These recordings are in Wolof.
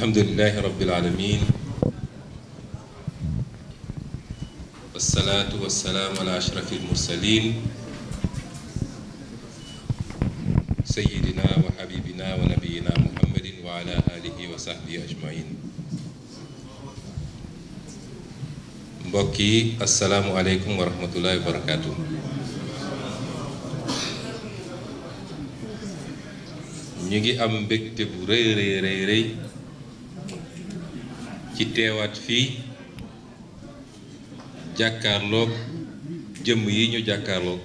alhamdulillahi rabbil alamin wassalaatu wassalaamu ala ashrafil mursalin sayyidina wa habibina wa nabiyina muhammadin wa ala alihi wa sahbihi ajmain. mbokk yi assalaamu aleykum wa rahmatullahi wa barakaatu. ñu ngi am mbégte bu rëy rëy ci teewaat fii jàkkaarloog jëmm yi ñu jàkkaarloog,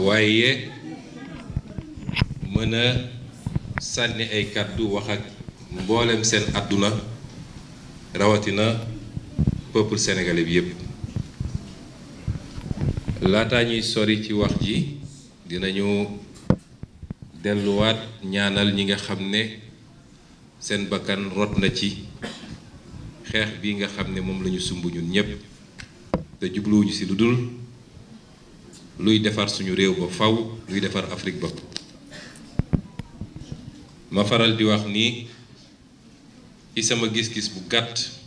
waaye mën a sànni ay kàddu wax ak mboolem seen àdduna, rawatina peuple sénégalais bi yépp. laataa ñuy sori ci wax ji dinañu delluwaat ñaanal ñi nga xam ne seen bakkan rot na ci xeex bi nga xam ne moom lañu sumb ñun ñépp te jubluwuñu ci lu dul luy defar suñu réew ba faw, luy defar Afrique ba. ma faral di wax ni ci sama gis-gis bu gàtt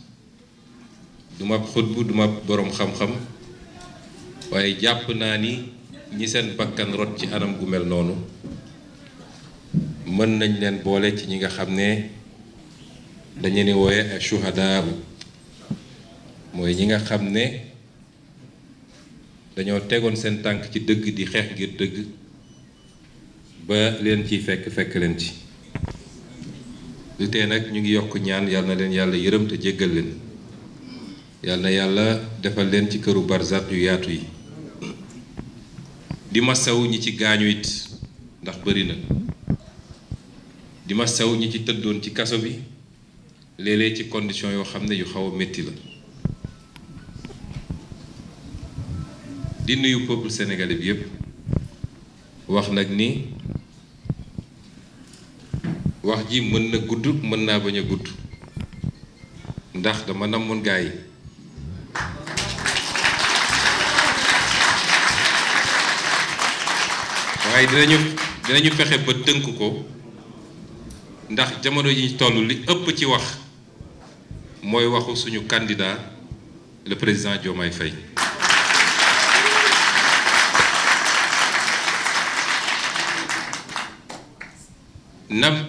duma xutbu duma boroom xam-xam, waaye jàpp naa ni ñi seen bakkan rot ci anam gu mel noonu mën nañ leen boole ci ñi nga xam ne dañu ni wooye ay shuhadaa, mooy ñi nga xam ne dañoo tegoon seen tànk ci dëgg di xeex ngir dëgg ba leen ciy fekk leen ci. lu tee nag ñu ngi yokk ñaan yàlla na leen yàlla yërëm te jéggal leen, yàlla na yàlla defal leen ci këru barzat yu yaatu yi. di masawu ñi ci gaañu it ndax bari na, di masawu ñi ci tëddoon ci kaso bi léeg-léeg ci condition yoo xam ne yu xaw a métti la. di nuyu peuple sénégalais bi yépp, wax nag ni wax ji mën na gudd mën naa bañ a gudd ndax dama namoon gaa yi. waaye dinañu fexe ba tënk ko ndax jamono yi ñu toll li ëpp ci wax mooy waxu suñu candidat le président Diomaye Faye.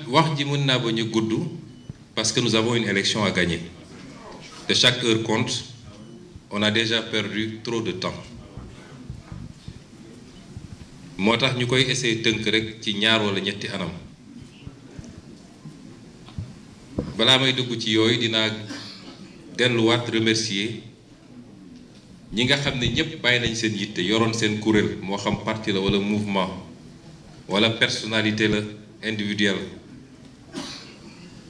wax ji mën naa ba ñu gudd parce que nous avons une élection à gagner et chaque heure compte. On a déjà perdu trop de temps. moo tax ñu koy essayer tënk rek ci ñaar walla ñetti anam. balaa may dugg ci yooyu dinaa delluwaat remercier ñi nga xam ne ñépp bàyyi nañ seen yitte yoroon seen kuréel, moo xam parti la walla mouvement walla personnalité la individuelle,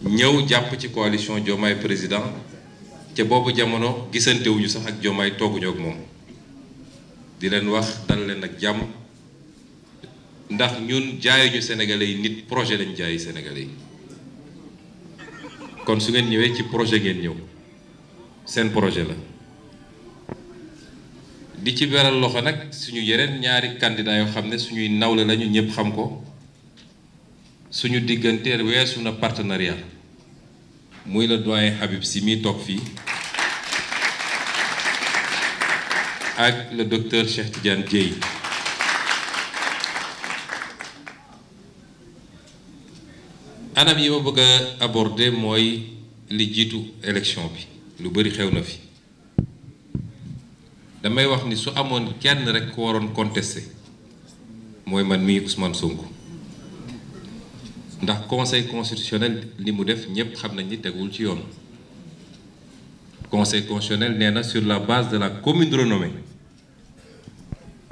ñëw jàpp ci coalition Diomaye président ca boobu jamono gisantewuñu sax ak Diomaye, tooguñu ak moom. di leen wax dal leen ak jàmm, ndax ñun jaayuñu sénégalais yi nit, projet lañ jaayi sénégalais yi. kon su ngeen ñëwee ci projet ngeen ñëw, seen projet la. di ci beral loxo nag suñu yeneen ñaari candidat yoo xam ne suñuy nawle lañu, ñëpp xam ko. suñu diggante weesu na partenariat, muy le doyen Habib Sy mi toog fii ak le docteur Cheikh Tidiane Dièye. anam yi ma bëgg a aborder mooy li jiitu élection bi, lu bari xew na fi. damay wax ni su amoon kenn rek ko waroon contester mooy man mii Ousmane Sonko, ndax conseil constitutionnel li mu def ñépp xam nañ ni tegul ci yoon. conseil constitutionnel nee na sur la base de la commune renommée,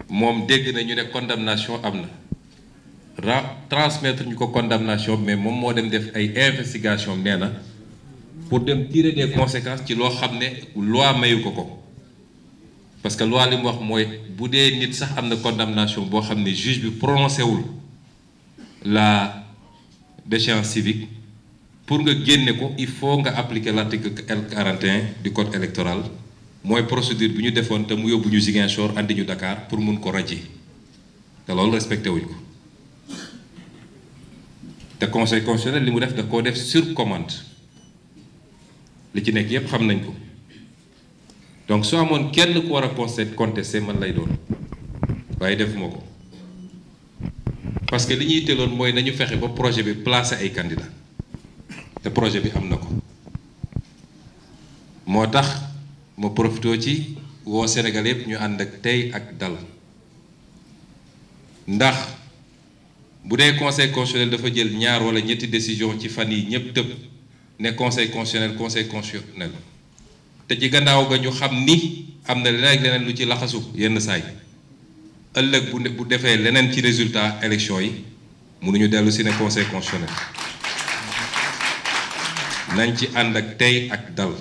moom dégg na ñu ne condamnation am na, transmettre ñu ko condamnation, mais moom moo dem def ay investigation nee na pour dem tirer des conséquences ci loo xam ne loi mayu ko. parce que loi li mu wax mooy bu dee nit sax am na condamnation boo xam ne juge bi prononcé wul la déchéance civique, pour nga génne ko il faut nga appliquer l'article L41 du code électoral, mooy procédure bi ñu defoon te mu yóbbu ñu Ziguinchor andi ñu Dakar pour mun ko radier, te loolu respecté wuñ ko. te conseil constitutionnel li mu def da koo def sur commande li ci nekk yépp xam nañ ko donc soo amoon kenn ku war a contester man lay doon waaye defuma ko parce que li ñuy teeloon mooy nañu fexe ba projet bi placer ay candidats te projet bi am na ko moo tax ma profité ci woo Sénégal yëpp ñu ànd ak tey ak dal ndax bu dee conseil constitutionnel dafa jël ñaar wala ñetti décision ci fan yi ñëpp tëb ne conseil constitutionnel te ci gannaaw ga ñu xam ni am na leneen ak leneen lu ci laxasu yenn saay ëllëg bu defee leneen ci résultat élection yi mënuñu dellu si ne conseil constitutionnel nañ ci ànd ak tey ak dal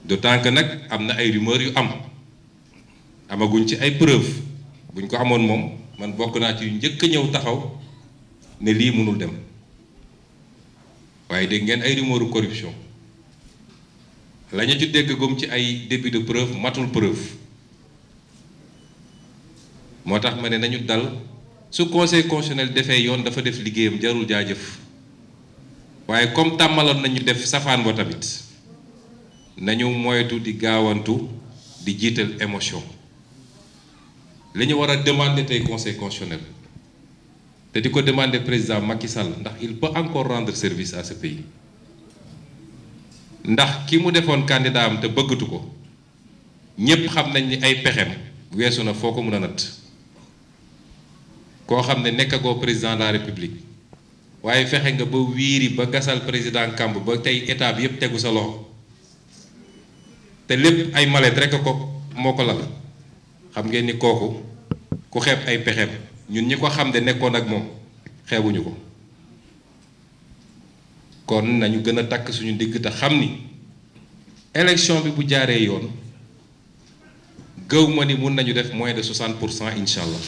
d'autant que nag am na ay rumeurs yu amaguñ ci ay preuves buñ ko amoon moom man bokk naa ci yu njëkk a ñëw taxaw ne lii mënul dem waaye dégg ngeen ay rumeurs corruption la ñu ci dégg gum ci ay début de preuve matul preuve moo tax ma ne nañu dal su conseil constitutionnel defee yoon dafa def liggéeyam jarul jaajëf waaye comme tàmmaloon nañu def safaan ba tamit nañu moytu di gaawantu di jiital émotion li ñu war a demander tey conseil constitutionnel te di ko demander président Macky Sall ndax il peut encore rendre service à ce pays ndax ki mu defoon candidat am te bëggatu ko ñépp xam nañ ni ay pexem weesu na foo ko mën a natt koo xam ne nekkagoo président de la république waaye fexe nga ba wiiri ba gasal président kamb ba tey état bi yépp tegu sa loxo te lépp ay mallette rekk ko moo ko lal xam ngeen ni kooku ku xeeb ay pexem ñun ñi ko xam ne nekkoon ak moom xeebuñu ko kon nañu gën a takk suñu digg te xam ni élection bi bu jaaree yoon gëw ma ni mun nañu def moins de 60% incha allah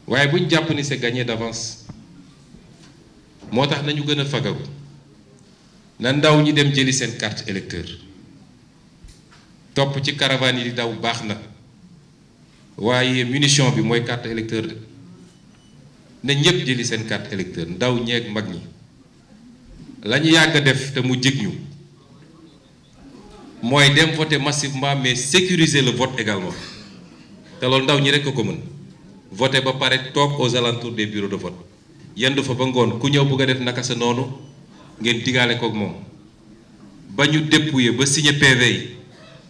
waaye bu ñu jàpp ni c'est gagné d'avance moo tax nañu gën a fagaru na ndaw ñi dem jëli seen carte électeur topp ci caravane yi di daw baax na waaye munition bi mooy carte électeur de na ñépp jëli seen carte électeur ndaw ñeeg mag ñi la ñu yàgg a def te mu jig ñu mooy dem voter massivement mais sécuriser le vote également te loolu ndaw ñi rekk a ko mën voter ba pare toog aux alentours des bureaux de vote yendu fa ba ngoon ku ñëw bëgg a def naka sa noonu ngeen digaale kook moom ba ñu dépouiller ba signer PV yi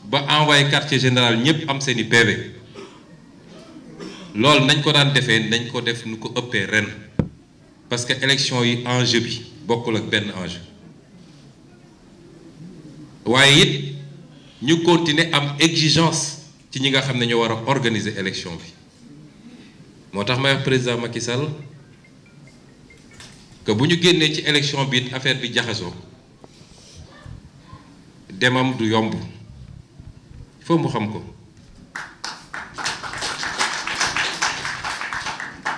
ba envoyé quartier général ñépp am seeni PV loolu nañ ko daan defee nañ ko def nu ko ëppee ren parce que élection yi enjeu bi bokkul ak benn enjeu waaye it ñu continuer am exigence ci ñi nga xam ne ñoo war a organiser élection bi moo tax may wax président Macky Sall que bu ñu génnee ci élection bi it affaire bi jaxasoo demam du yomb il faut mu xam ko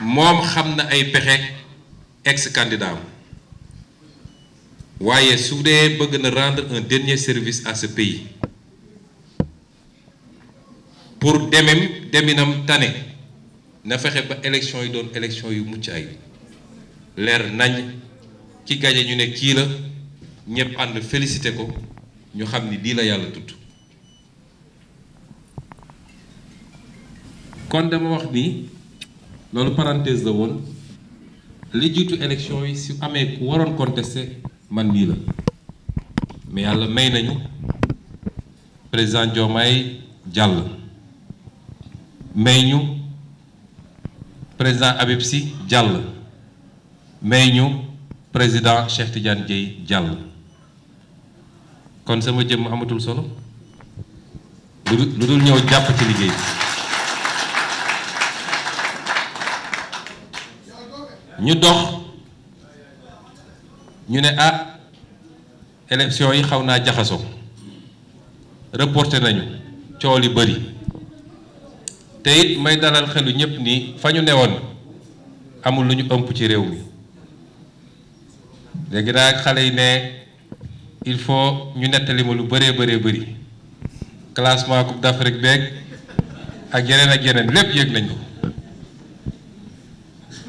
moom xam na ay pexe ex candidat am waaye su dee bëgg na rendre un dernier service à ce pays pour deminam tane na fexe ba élection yi doon élection yu mucc ay leer nañ ki gañe ñu ne kii la ñëpp ànd félicité ko ñu xam ni lii la yàlla tudd kon dama wax ni loolu parenthèse la woon li jiitu élection yi su amee ku waroon contester man nii la mais yàlla may nañu président Diomaye jàll may ñu président Habib Sy jàll may ñu président Cheikh Tidiane Dièye jàll kon sama jëmm amatul solo lu dul ñëw jàpp ci liggéey ñu dox ñu ne élection yi xaw naa jaxasoo reporté nañu coow li bëri te it may dalal xelu ñépp ni fa ñu newoon amul lu ñu ëmp ci réew mi léegi nag xale yi ne il faut ñu nettali ma lu bëree bëri classement Coupe d'Afrique beeg ak yeneen lépp yëg nañ ko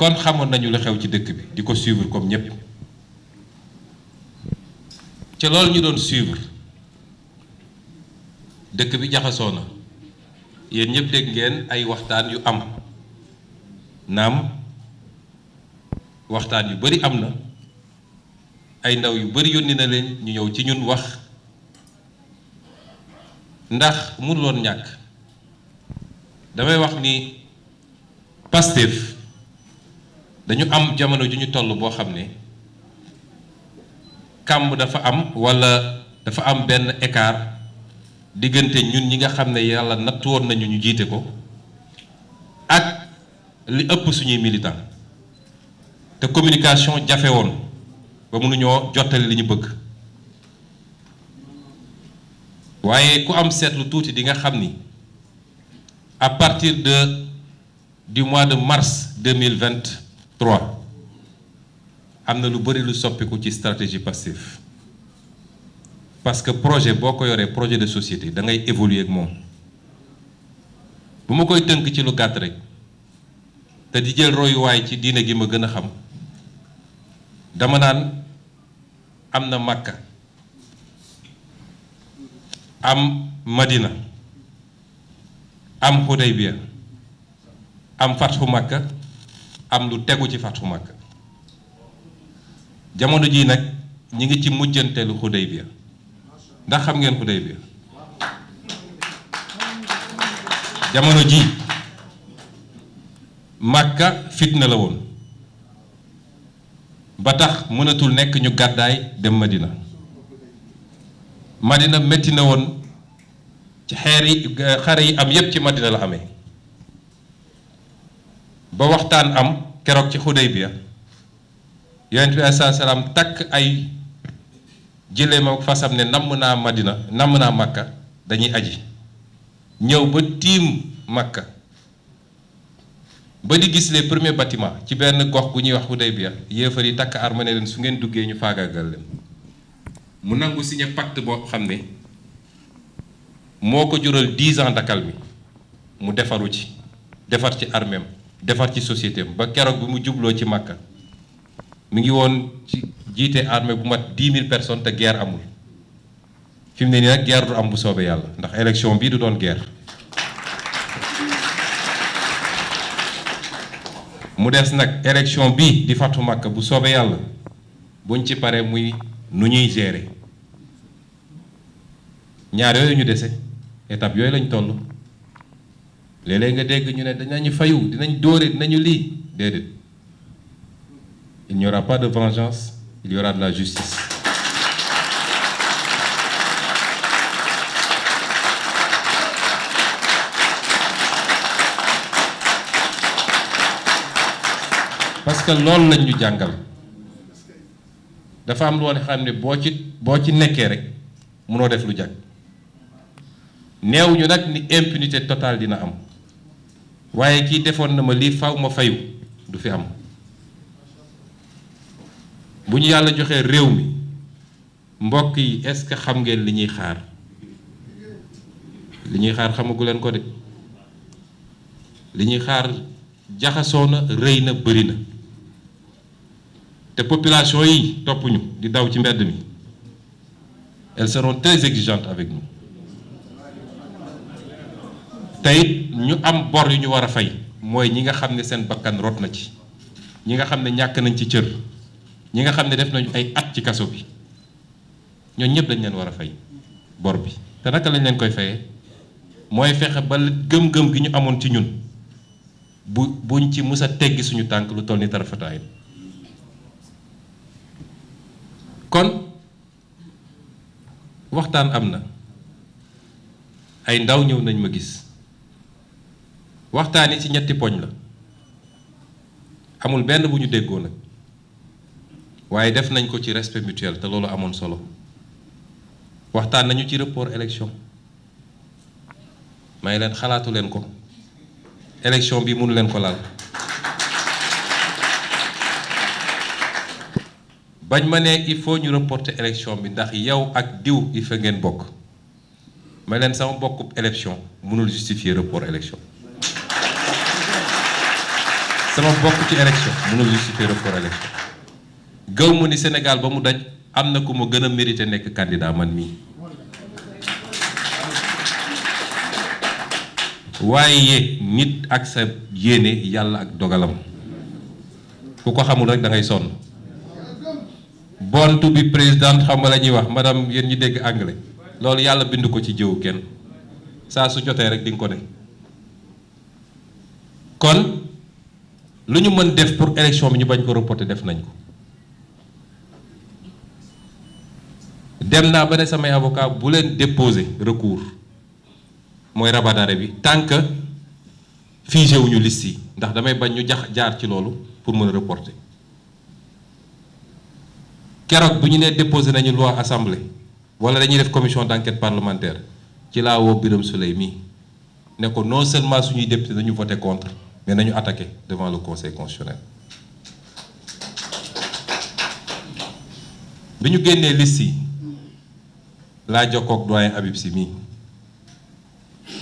kon xamoon nañu lu xew ci dëkk bi di ko suivre comme ñëpp ca loolu ñu doon suivre dëkk bi jaxasoo na yéen ñëpp dégg ngeen ay waxtaan yu am naam waxtaan yu bari am na ay ndaw yu bari yónni na leen ñu ñëw ci ñun wax ndax mënuloon ñàkk damay wax ni Pastef dañu am jamono ju ñu toll boo xam ne kàmb dafa am walla dafa am benn écart diggante ñun ñi nga xam ne yàlla natt woon nañu ñu jiite ko ak li ëpp suñuy militant te communication jafe woon ba mënuñoo jottali li ñu bëgg waaye ku am seetlu tuuti di nga xam ni à partir du mois de mars 2023 am na lu bëri lu soppiku ci stratégie Pastef parce que projet boo ko yoree projet de société da ngay évoluer ak moom bu ma koy tënk ci lu gàtt rek te di jël royuwaay ci diine gi ma gën a xam dama naan am na Makka am Madina am Hudaybiya am Fathu Makka am lu tegu ci Fathu Makka jamono jii nag ñi ngi ci mujjanteelu Hudaybiya ndax xam ngeen Hudaybiya jamono ji Makka fitna la woon ba tax mënatul nekk ñu gàddaay dem Madina Madina métti na woon ci xare yi am yépp ci Madina la amee ba waxtaan am keroog ci Hudaybiya yonent bi alayhi salaam takk ay jëleem ak fasam ne namm naa Madina namm naa Makka dañuy aji ñëw ba tiim Makka ba di gis les premiers bâtiments ci benn gox bu ñuy wax Hudaybiya yéefar yi takk arme ne leen su ngeen duggee ñu faagaagal leen mu nangu signé pacte boo xam ne moo ko jural 10 ans dakal bi mu defaru ci defar ci armeem defar ci société ba keroog bi mu jubloo ci Makka mi ngi woon ci jiite armée bu mat 10 000 personnes te guerre amul fi mu ne nii nag guerre du am bu soobee yàlla ndax élection bii du doon guerre mu des nag élection bii di Fathu Makka bu soobee yàlla buñ ci paree muy nu ñuy gérer ñaar yooyu ñu dese étape yooyu lañ toll léeg-léeg nga dégg ñu ne dinañu fayu dinañ dóore dinañu lii déedéet il n'y aura pas de vengeance il y aura de la justice parce que loolu lañ ñu jàngal dafa am lu woon xam ne boo ci nekkee rek mënoo def lu jag neew ñu nag ni impunité totale dina am waaye kii defoon na ma lii faw ma fayu du fi am bu ñu yàlla joxee réew mi mbokk yi est-ce que xam ngeen li ñuy xaar xamagu leen ko de li ñuy xaar jaxasoo na rëy na bëri na te population yi topp ñu di daw ci mbedd mi elles seront très exigeantes avec nous tey ñu am bor yu ñu war a fay mooy ñi nga xam ne seen bakkan rot na ci ñi nga xam ne ñàkk nañ ci cër ñi nga xam ne def nañu ay at ci kaso bi ñooñu ñëpp dañ leen war a fay bor bi te naka lañ leen koy fayee mooy fexe ba gëm-gëm gi ñu amoon ci ñun buñ ci mus a teggi suñu tànk lu toll ni tarafataay kon waxtaan am na ay ndaw ñëw nañ ma gis waxtaan yi ci ñetti poñ la amul benn bu ñu déggoo nag waaye def nañ ko ci respect mutuel te loolu amoon solo waxtaan nañu ci report élection may leen xalaatu leen ko élection bi mënu leen ko laal bañ ma ne il faut ñu reporter élection bi ndax yow ak diw il fa ngeen bokk may leen sama bokkub élection mënul justifier report élection sama bokk ci élection mënul justifier report élection gëw mu ni Sénégal ba mu daj am na ku ma gën a mérité nekk candidat man mii waaye nit ak sa yéene yàlla ak dogalam ku ko xamul rek da ngay sonn born to be président xam nga la ñuy wax madame yéen ñi dégg anglais loolu yàlla bind ko ci jëw kenn saa su jotee rek di nga ko ne kon lu ñu mën def pour élection bi ñu bañ ko reporter def nañ ko dem naa ba ne samay avocat bu leen déposer recours mooy rabat d'arrêt bi tant que figé wuñu liste yi ndax damay bañ ñu jaar ci loolu pour mën a reporter keroog bu ñu nee déposé nañu loi assemblée wala dañuy def commission d'enquête parlementaire ci laa woo Birame Souleye mii ne ko non seulement suñuy député nañu voté contre mais nañu attaqué devant le conseil constitutionnel bi ñu génnee liste yi laa jokkoog doyen Habib Sy mii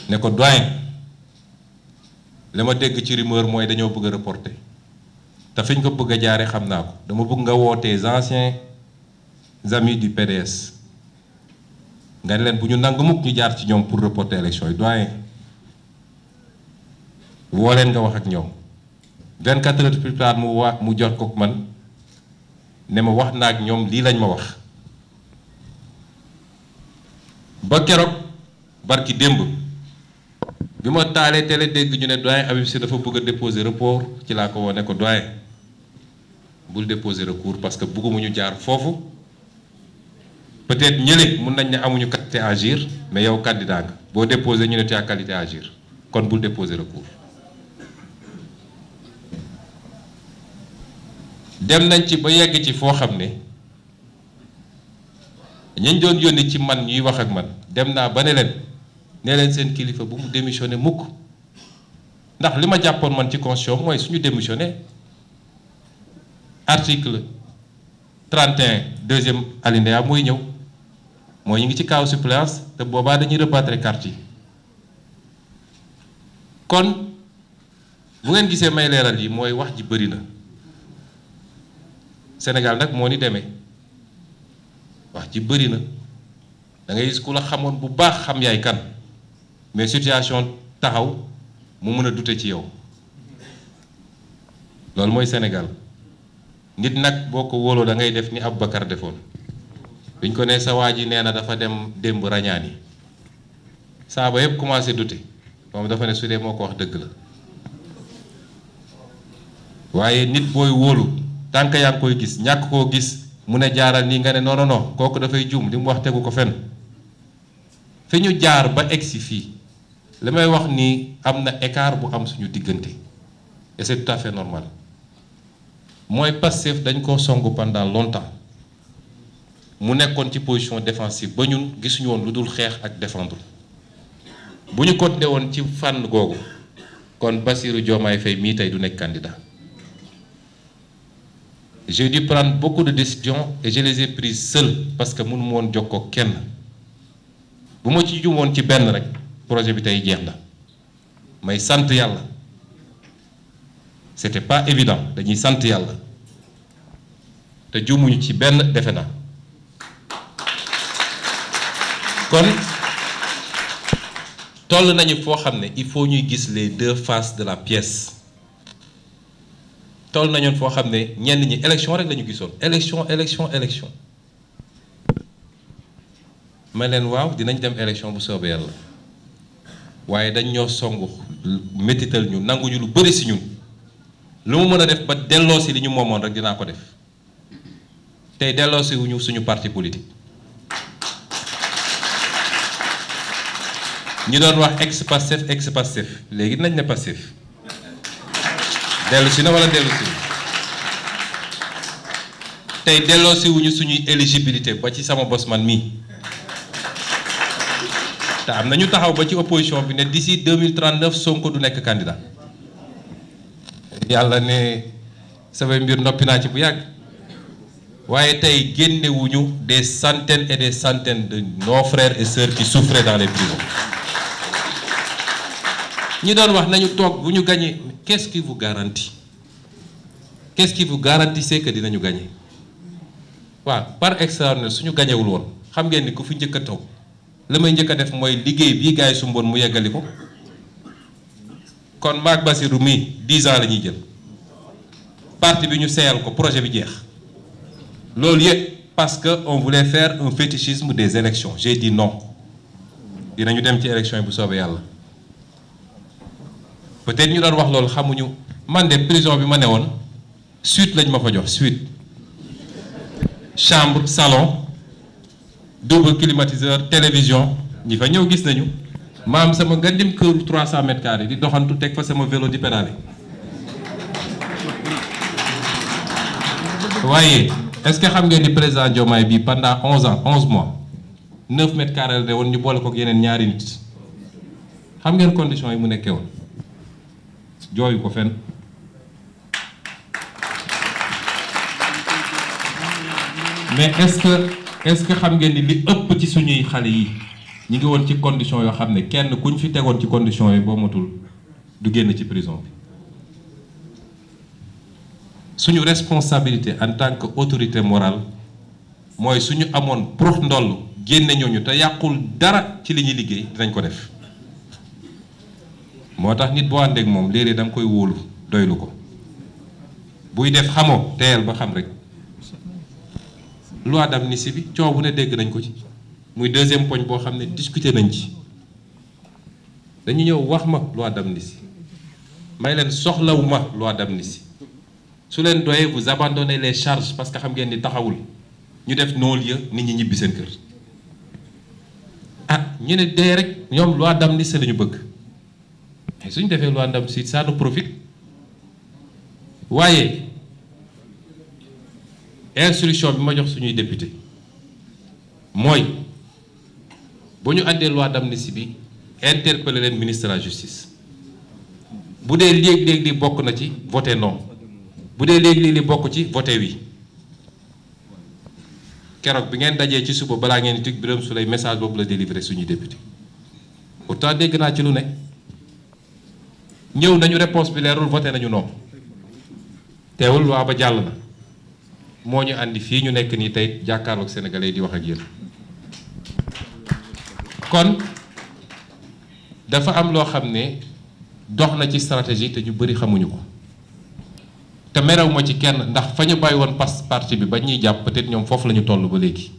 ne ko doyen li ma dégg ci rumeur mooy dañoo bëgg a reporter te fi ñu ko bëgg a jaare xam naa ko dama bëgg nga wootee anciens amis du PDS nga ne leen bu ñu nangu mukk ñu jaar ci ñoom pour reporter élection yi doyen woo leen nga wax ak ñoom 24 heures plus tard mu jot ko man ne ma wax naa ak ñoom lii lañ ma wax ba keroog barki démb bi ma taalee télé dégg ñu ne doyen Habib Sy dafa bëgg a déposer report ci laa ko woo ne ko doyen bul déposer recours parce que bëgguma ñu jaar foofu peut-être ñële mun nañ ne amuñu qualité à agir mais yow candidat nga boo déposer ñu ne tu as qualité à agir kon bul déposer recours. dem nañ ci ba yegg ci foo xam ne ñañ doon yónni ci man ñuy wax ak man dem naa ba ne leen seen kilifa bu mu démissionné mukk ndax li ma jàppoon man ci constitution mooy suñu démissionné article 31 deuxième alinéa mooy ñëw mooy ñu ngi ci kaw suppléance te boobaa dañuy rebattre carte yi kon bu ngeen gisee may leeral yi mooy wax ji bëri na Sénégal nag moo ni demee wax ji bëri na da ngay gis ku la xamoon bu baax xam yaay kan mais situation taxaw mu mën a dute ci yow loolu mooy Sénégal nit nag boo ko wóoloo da ngay def ni Aboubacar defoon biñ ko ne sa waa ji nee na dafa dem démb rañaani saaba yëpp commencé dute moom dafa ne su dee moo ko wax dëgg la waaye nit booy wóolu tànk yaa ngi koy gis ñàkk koo gis mu ne jaaral nii nga ne non non non kooku dafay juum li mu wax tegu ko fenn fi ñu jaar ba egsi fii li may wax ni am na écart bu am suñu diggante et c'est tout à fait normal mooy Pastef dañ koo songu pendant longtemps mu nekkoon ci position défensive ba ñun gisuñu woon lu dul xeex ak défendre bu ñu continué woon ci fànn googu kon Bassirou Diomaye Faye mii tey du nekk candidat. J'ai dû prendre beaucoup de décisions et je les ai prises seul parce que mënu ma woon jokkoo kenn bu ma ci jumoon ci benn rek projet bi tey jeex na may sant yàlla c'était pas évident dañuy sant yàlla te jumuñu ci benn defe naa kon toll nañu foo xam ne il faut ñuy gis les deux faces de la pièce. toll nañoon foo xam ne ñenn ñi élection rek lañu gisoon élection ma leen waaw dinañ dem élection bu soobee yàlla waaye dañ ñoo songu métital ñu nanguñu lu bëri si ñun lu mu mën a def ba delloo si li ñu moomoon rek dinaa ko def tey delloo si wuñu suñu parti politique ñu doon wax ex Pastef léegi nañ ne Pastef dellu si na wala dellu si tey delloo si wuñu suñuy éligibilité ba ci sama bos man mii te am na ñu taxaw ba ci opposition bi ne d'ici 2039 Sonko du nekk candidat yàlla ne samay mbir noppi naa ci bu yàgg waaye tey génnewuñu des centaines et des centaines de nos frères et sœurs qui souffraient dans les prisons ñi doon wax nañu toog bu ñu gagné qu'est-ce qui vous garantit qu'est-ce qui vous garantissait que dinañu gagner waaw par extraordinaire suñu gañewul woon xam ngeen ni ku fi njëkk a taw la may njëkk a def mooy liggéey bii gars yi sumboon mu yeggali ko kon maag Bassirou mii 10 ans la ñuy jël parti bi ñu seyal ko projet bi jeex loolu yëpp parce que on voulait faire un fétichisme des élections j'ai dit non dinañu dem ci élection yi bu soobee yàlla peut-être ñu doon wax loolu xamuñu man de prison bi ma ne woon suite lañ ma fa jox suite chambre salon double climatiseur télévision ñi fa ñëw gis nañu ma am sama nga dem këru 300 mètres carrés di doxantu teg fa sama vélo di pédale waaye est-ce que xam ngeen ni président Diomaye bi pendant 11 ans 11 mois 9 mètres carrés la woon ñu boole ko yeneen ñaari nit xam ngeen conditions yi mu nekkee woon jooyu ko fenn mais est-ce que xam ngeen ni li ëpp ci suñuy xale yi ñu ngi woon ci conditions yoo xam ne kenn kuñ fi tegoon ci conditions yi boo matul du génn ci prison bi suñu responsabilité en tant que autorité morale mooy suñu amoon prox ndoll génne ñooñu te yàqul dara ci li ñuy liggéey dinañ ko def moo tax nit boo àndeek moom léeg-léeg da nga koy wóolu doylu ko buy def xamoo teyal ba xam rek loi d'amnistie bi coow bu ne dégg nañ ko ci muy deuxième poñ boo xam ne discuter nañ ci dañu ñëw wax ma loi d'amnistie may leen soxlawu ma loi d'amnistie su leen doyee vous abandonnez les charges parce que xam ngeen ni taxawul ñu def non-lieu nit ñi ñibbi seen kër ah ñu ne dee rek ñoom loi d'amnistie la ñu bëgg mais suñu defee loi d'amnistie ça nous profite waaye instruction bi ma jox suñuy député mooy bu ñu àndee loi d'amnistie bi interpeller leen ministre de la justice bu dee léeg-léeg li bokk na ci voté non bu dee léeg-léeg li bokk ci voté oui keroog bi ngeen dajee ci suba balaa ngeen di tig Birame Souleye message boobu la délivré suñuy député pourtant dégg naa ci lu ne ñëw nañu réponse bi leerul voté nañu non teewul loi ba jàll na moo ñu àndi fii ñu nekk nii tey jàkkaarloog sénégalais yi di wax ak yéen kon dafa am loo xam ne dox na ci stratégie te ñu bëri xamuñu ko te merew ma ci kenn ndax fa ñu bàyyi woon parti bi ba ñuy jàpp peut-être ñoom foofu la ñu toll ba léegi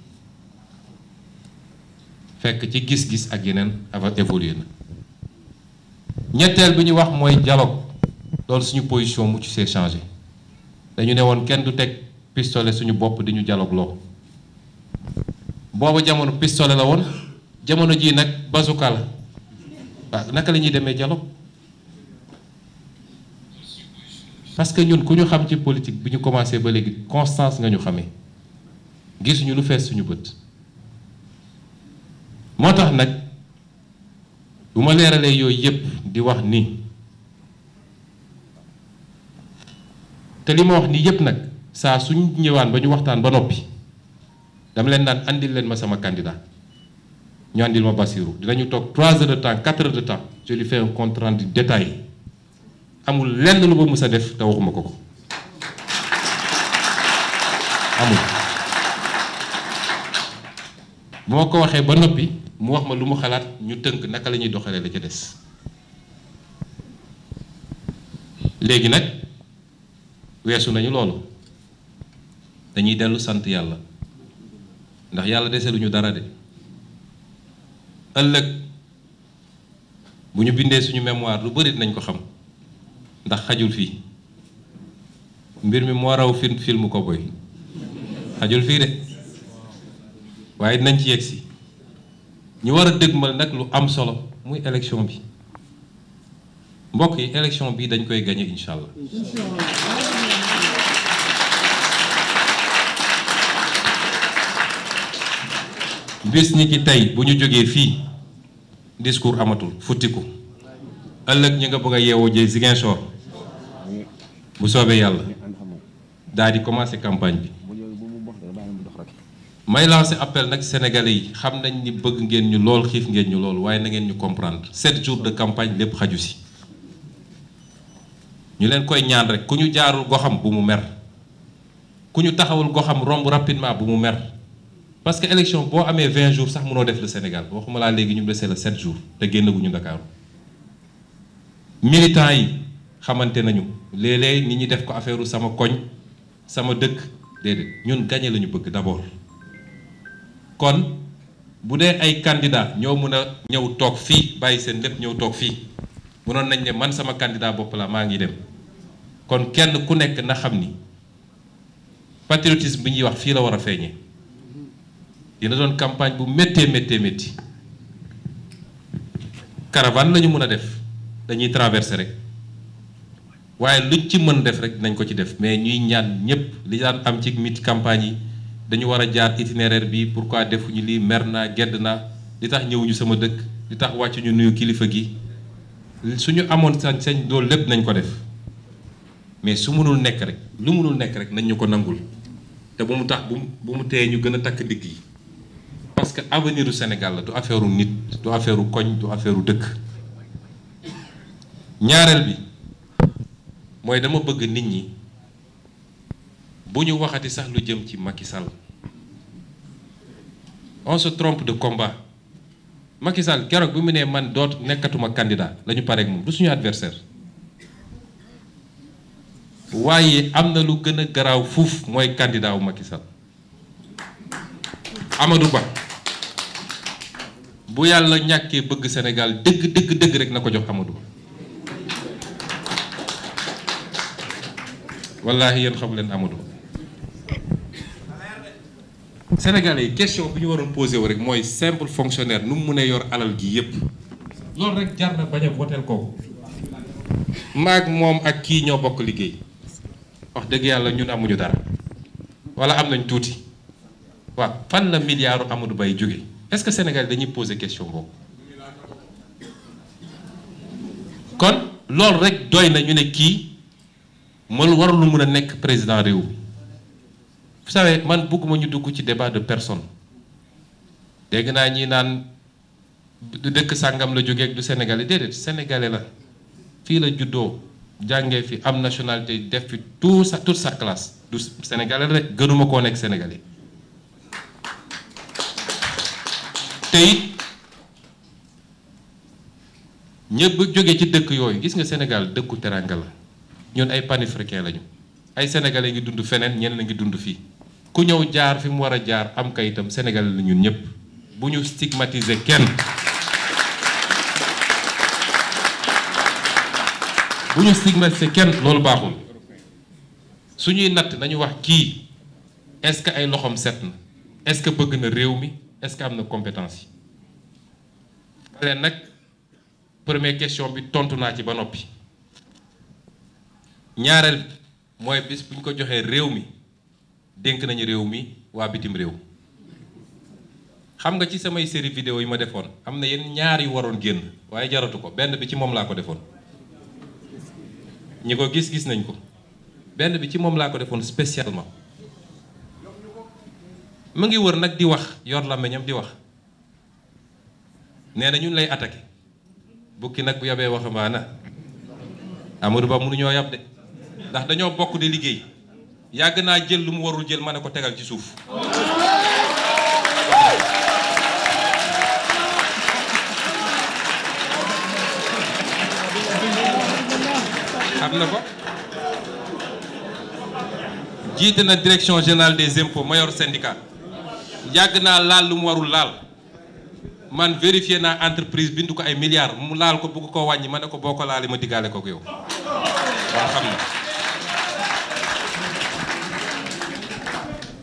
fekk ci gis-gis ak yeneen avant évolué na ñetteel bi ñu wax mooy dialogue loolu suñu position mu ci s'est changé dañu ne woon kenn du teg pistolet suñu bopp di ñu dialogue loo booba jamono pistolet la woon jamono jii nag bazooka la waaw naka la ñuy demee dialogue parce que ñun ku ñu xam ci politique bi ñu commencé ba léegi constance nga ñu xamee gisuñu lu fees suñu bët moo tax nag bu ma leeralee yooyu yépp di wax ni te li ma wax nii yépp nag saa suñu ñëwaan ba ñu waxtaan ba noppi dama leen daan andil leen ma sama candidat ñu andil ma Bassirou dinañu toog 3 heures de temps 4 heures de temps je lui fais un compte rendu détaillé amul lenn lu ba mus a def te waxuma ko amul bu ma ko waxee ba noppi mu wax ma lu mu xalaat ñu tënk naka la ñuy doxalee la ca des léegi nag weesu nañu loolu dañuy dellu sant yàlla ndax yàlla deseluñu dara de ëllëg bu ñu bindee suñu mémoire lu bari dinañ ko xam ndax xajul fii mbir mi moo raw film ko boy xajul fii de waaye dinañ ci yegsi ñu war a dëgmal nag lu am solo muy élection bi mbokk yi élection bi dañ koy gagner incha allah bis ñi ki tey bu ñu jógee fii discours amatul futtiku ëllëg ñi nga bëgg a yeewoo jëy Ziguinchor bu soobee yàlla daal di commencer campagne bi may lancer appel nag sénégalais yi xam nañ ni bëgg ngeen ñu lool xiif ngeen ñu lool waaye na ngeen ñu comprendre 7 jours de campagne lépp xaju si ñu leen koy ñaan rek ku ñu jaarul goxam bu mu mer ku ñu taxawul goxam romb rapidement bu mu mer parce que élection boo amee 20 jours sax mënoo def le Sénégal waxuma laa léegi ñu dese la 7 jours te génnaguñu Ndakaaru militants yi xamante nañu léeg-léeg nit ñi def ko affaire sama koñ sama dëkk déedéet ñun gagné la ñu bëgg d'abord kon bu dee ay candidat ñoo mën a ñëw toog fii bàyyi seen lépp ñëw toog fii mënoon nañ ne man sama candidat bopp la maa ngi dem kon kenn ku nekk na xam ni patriotisme bi ñuy wax fii la war a feeñee dina doon campagne bu méttee métti caravane la ñu mën a def dañuy traverser rek waaye luñ ci mën def rek dinañ ko ci def mais ñuy ñaan ñëpp li daan am ci mit campagne yi dañu war a jaar itinéraire bi pourquoi defuñu lii mer naa gedd naa li tax ñëwuñu sama dëkk li tax wàcc ñu nuyu kilifa gi suñu amoon sañ-sañ loolu lépp nañ ko def mais su mënul nekk rek lu mënul nekk rek nañ ñu ko nangul te bu mu tax bu mu teye ñu gën a takk ndigg yi parce que avenir du Sénégal la du affaire nit du affaire koñ du affaire dëkk ñaareel bi mooy dama bëgg nit ñi bu ñu waxati sax lu jëm ci Macky Sall on se trompe de combat Macky Sall keroog bi mu nee man doot nekkatuma candidat la ñu pareeg moom du suñu adversaire waaye am na lu gën a garaaw fuuf mooy candidat wu Macky Sall Amadou Ba bu yàlla ñàkkee bëgg Sénégal dëgg rek na ko jox Amadou Ba wallaahi yéen xamu leen Amadou Ba Sénégalais yi question bi ñu waroon posé wu rek mooy simple fonctionnaire nu mu mënee yor alal gi yépp loolu rek jar na bañ a voteel kooku maag moom ak kii ñoo bokk liggéey wax dëgg yàlla ñun amuñu dara wala am nañ tuuti waaw fan la milliardu Amadou Ba yi jóge est-ce que Sénégal dañuy poser question boobu kon loolu rek doy na ñu ne kii mënu warul mën a nekk président réew vous savez man bëgguma ñu dugg ci débat de personne dégg naa ñi naan du dëkk sàngam la jógee ak du sénégalais déedéet sénégalais la fii la juddoo jàngee fi am nationalité def fi toute sa classe du sénégalais rek gënuma koo nekk sénégalais te it ñëpp jógee ci dëkk yooyu gis nga Sénégal dëkku teranga la ñun ay panafricain lañu ay sénégalais ngi dund feneen ñeneen a ngi dund fii ku ñëw jaar fi mu war a jaar am kayitam sénégalais la ñun ñëpp bu ñu stigmatiser kenn bu ñu stigmatiser kenn loolu baaxul suñuy natt nañu wax kii est-ce que ay loxoom set na est-ce que bëgg na réew mi est-ce que am na compétence yi leen nag première question bi tontu naa ci ba noppi ñaareel mooy bis bu ñu ko joxee réew mi dénk nañu réew mi waa bitim réew xam nga ci samay série vidéo yi ma defoon am na yenn ñaar yu waroon génn waaye jaratu ko benn bi ci moom laa ko defoon ñi ko gis nañ ko benn bi ci moom laa ko defoon spécialement mu ngi wër nag di wax yor làmmiñam di wax nee na ñun lay attaqué bukki nag bu yabee waxambaana Amadou Ba mënuñoo yab de ndax dañoo bokk di liggéey yàgg naa jël lu mu warul jël ma ne ko tegal ci suuf xam na ko jiite na direction générale des impôts mayor syndicat yàgg naa laal lu mu warul laal man vérifié naa entreprise bindu ko ay milliards mu laal ko bëgg koo wàññi ma ne ko boo ko laalee ma diggaale ko yow waaw xam na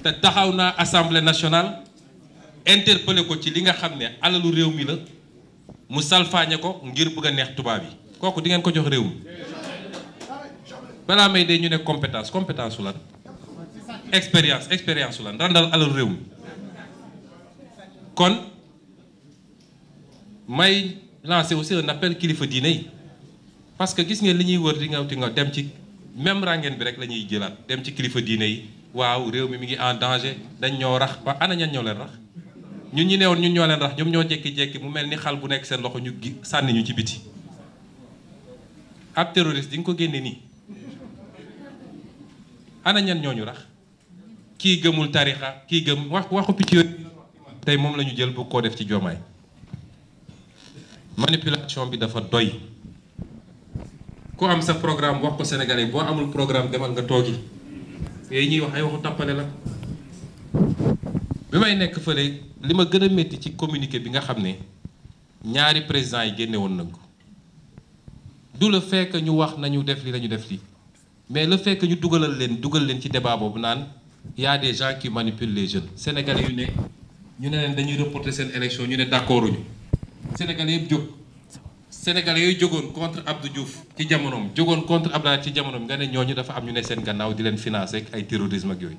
te taxaw naa assemblée nationale interpellé ko ci li nga xam ne alalu réew mi la mu salfaañe ko ngir bëgg a neex tubaab yi kooku di ngeen ko jox réew mi balaa may dee ñu ne compétence su lan expérience su lan randal alalu réew mi kon may lancer aussi un appel kilifa diine yi parce que gis ngeen li ñuy wër di nga dem ci même rangeen bi rek la ñuy jëlaat dem ci kilifa diine yi waaw réew mi ngi en danger dañ ñoo rax ba ana ñan ñoo leen rax ñun ñi newoon ñun ñoo leen rax ñoom ñoo jékki-jékki mu mel ni xal bu nekk seen loxo ñu sànni ñu ci biti ab terroriste di nga ko génne nii ana ñan ñooñu rax kii gëmul tarixa kii gëm waxu picc yooyu tey moom la ñu jël bu koo def ci Diomaye manipulation bi dafa doy ku am sa programme wax ko Sénégalais boo amul programme demal nga toogi yooyu ñuy wax ay waxu tappale la. bi may nekk fële li ma gën a métti ci communiqué bi nga xam ne ñaari présidents yi génne woon nañ ko du le fait que ñu wax nañu def li nañu def li mais le fait que ñu dugal leen ci débat boobu naan y a des gens qui manipulent les jeunes sénégalais yu ne ñu ne leen dañuy reporter seen élection ñu ne d'accorduñu sénégalais yëpp jóg sénégalais yooyu jógoon contre Abdou Diouf ci jamonoom jógoon contre Abdoulaye ci jamonoom nga ne ñooñu dafa am ñu ne seen gannaaw di leen financer ak ay terrorisme ak yooyu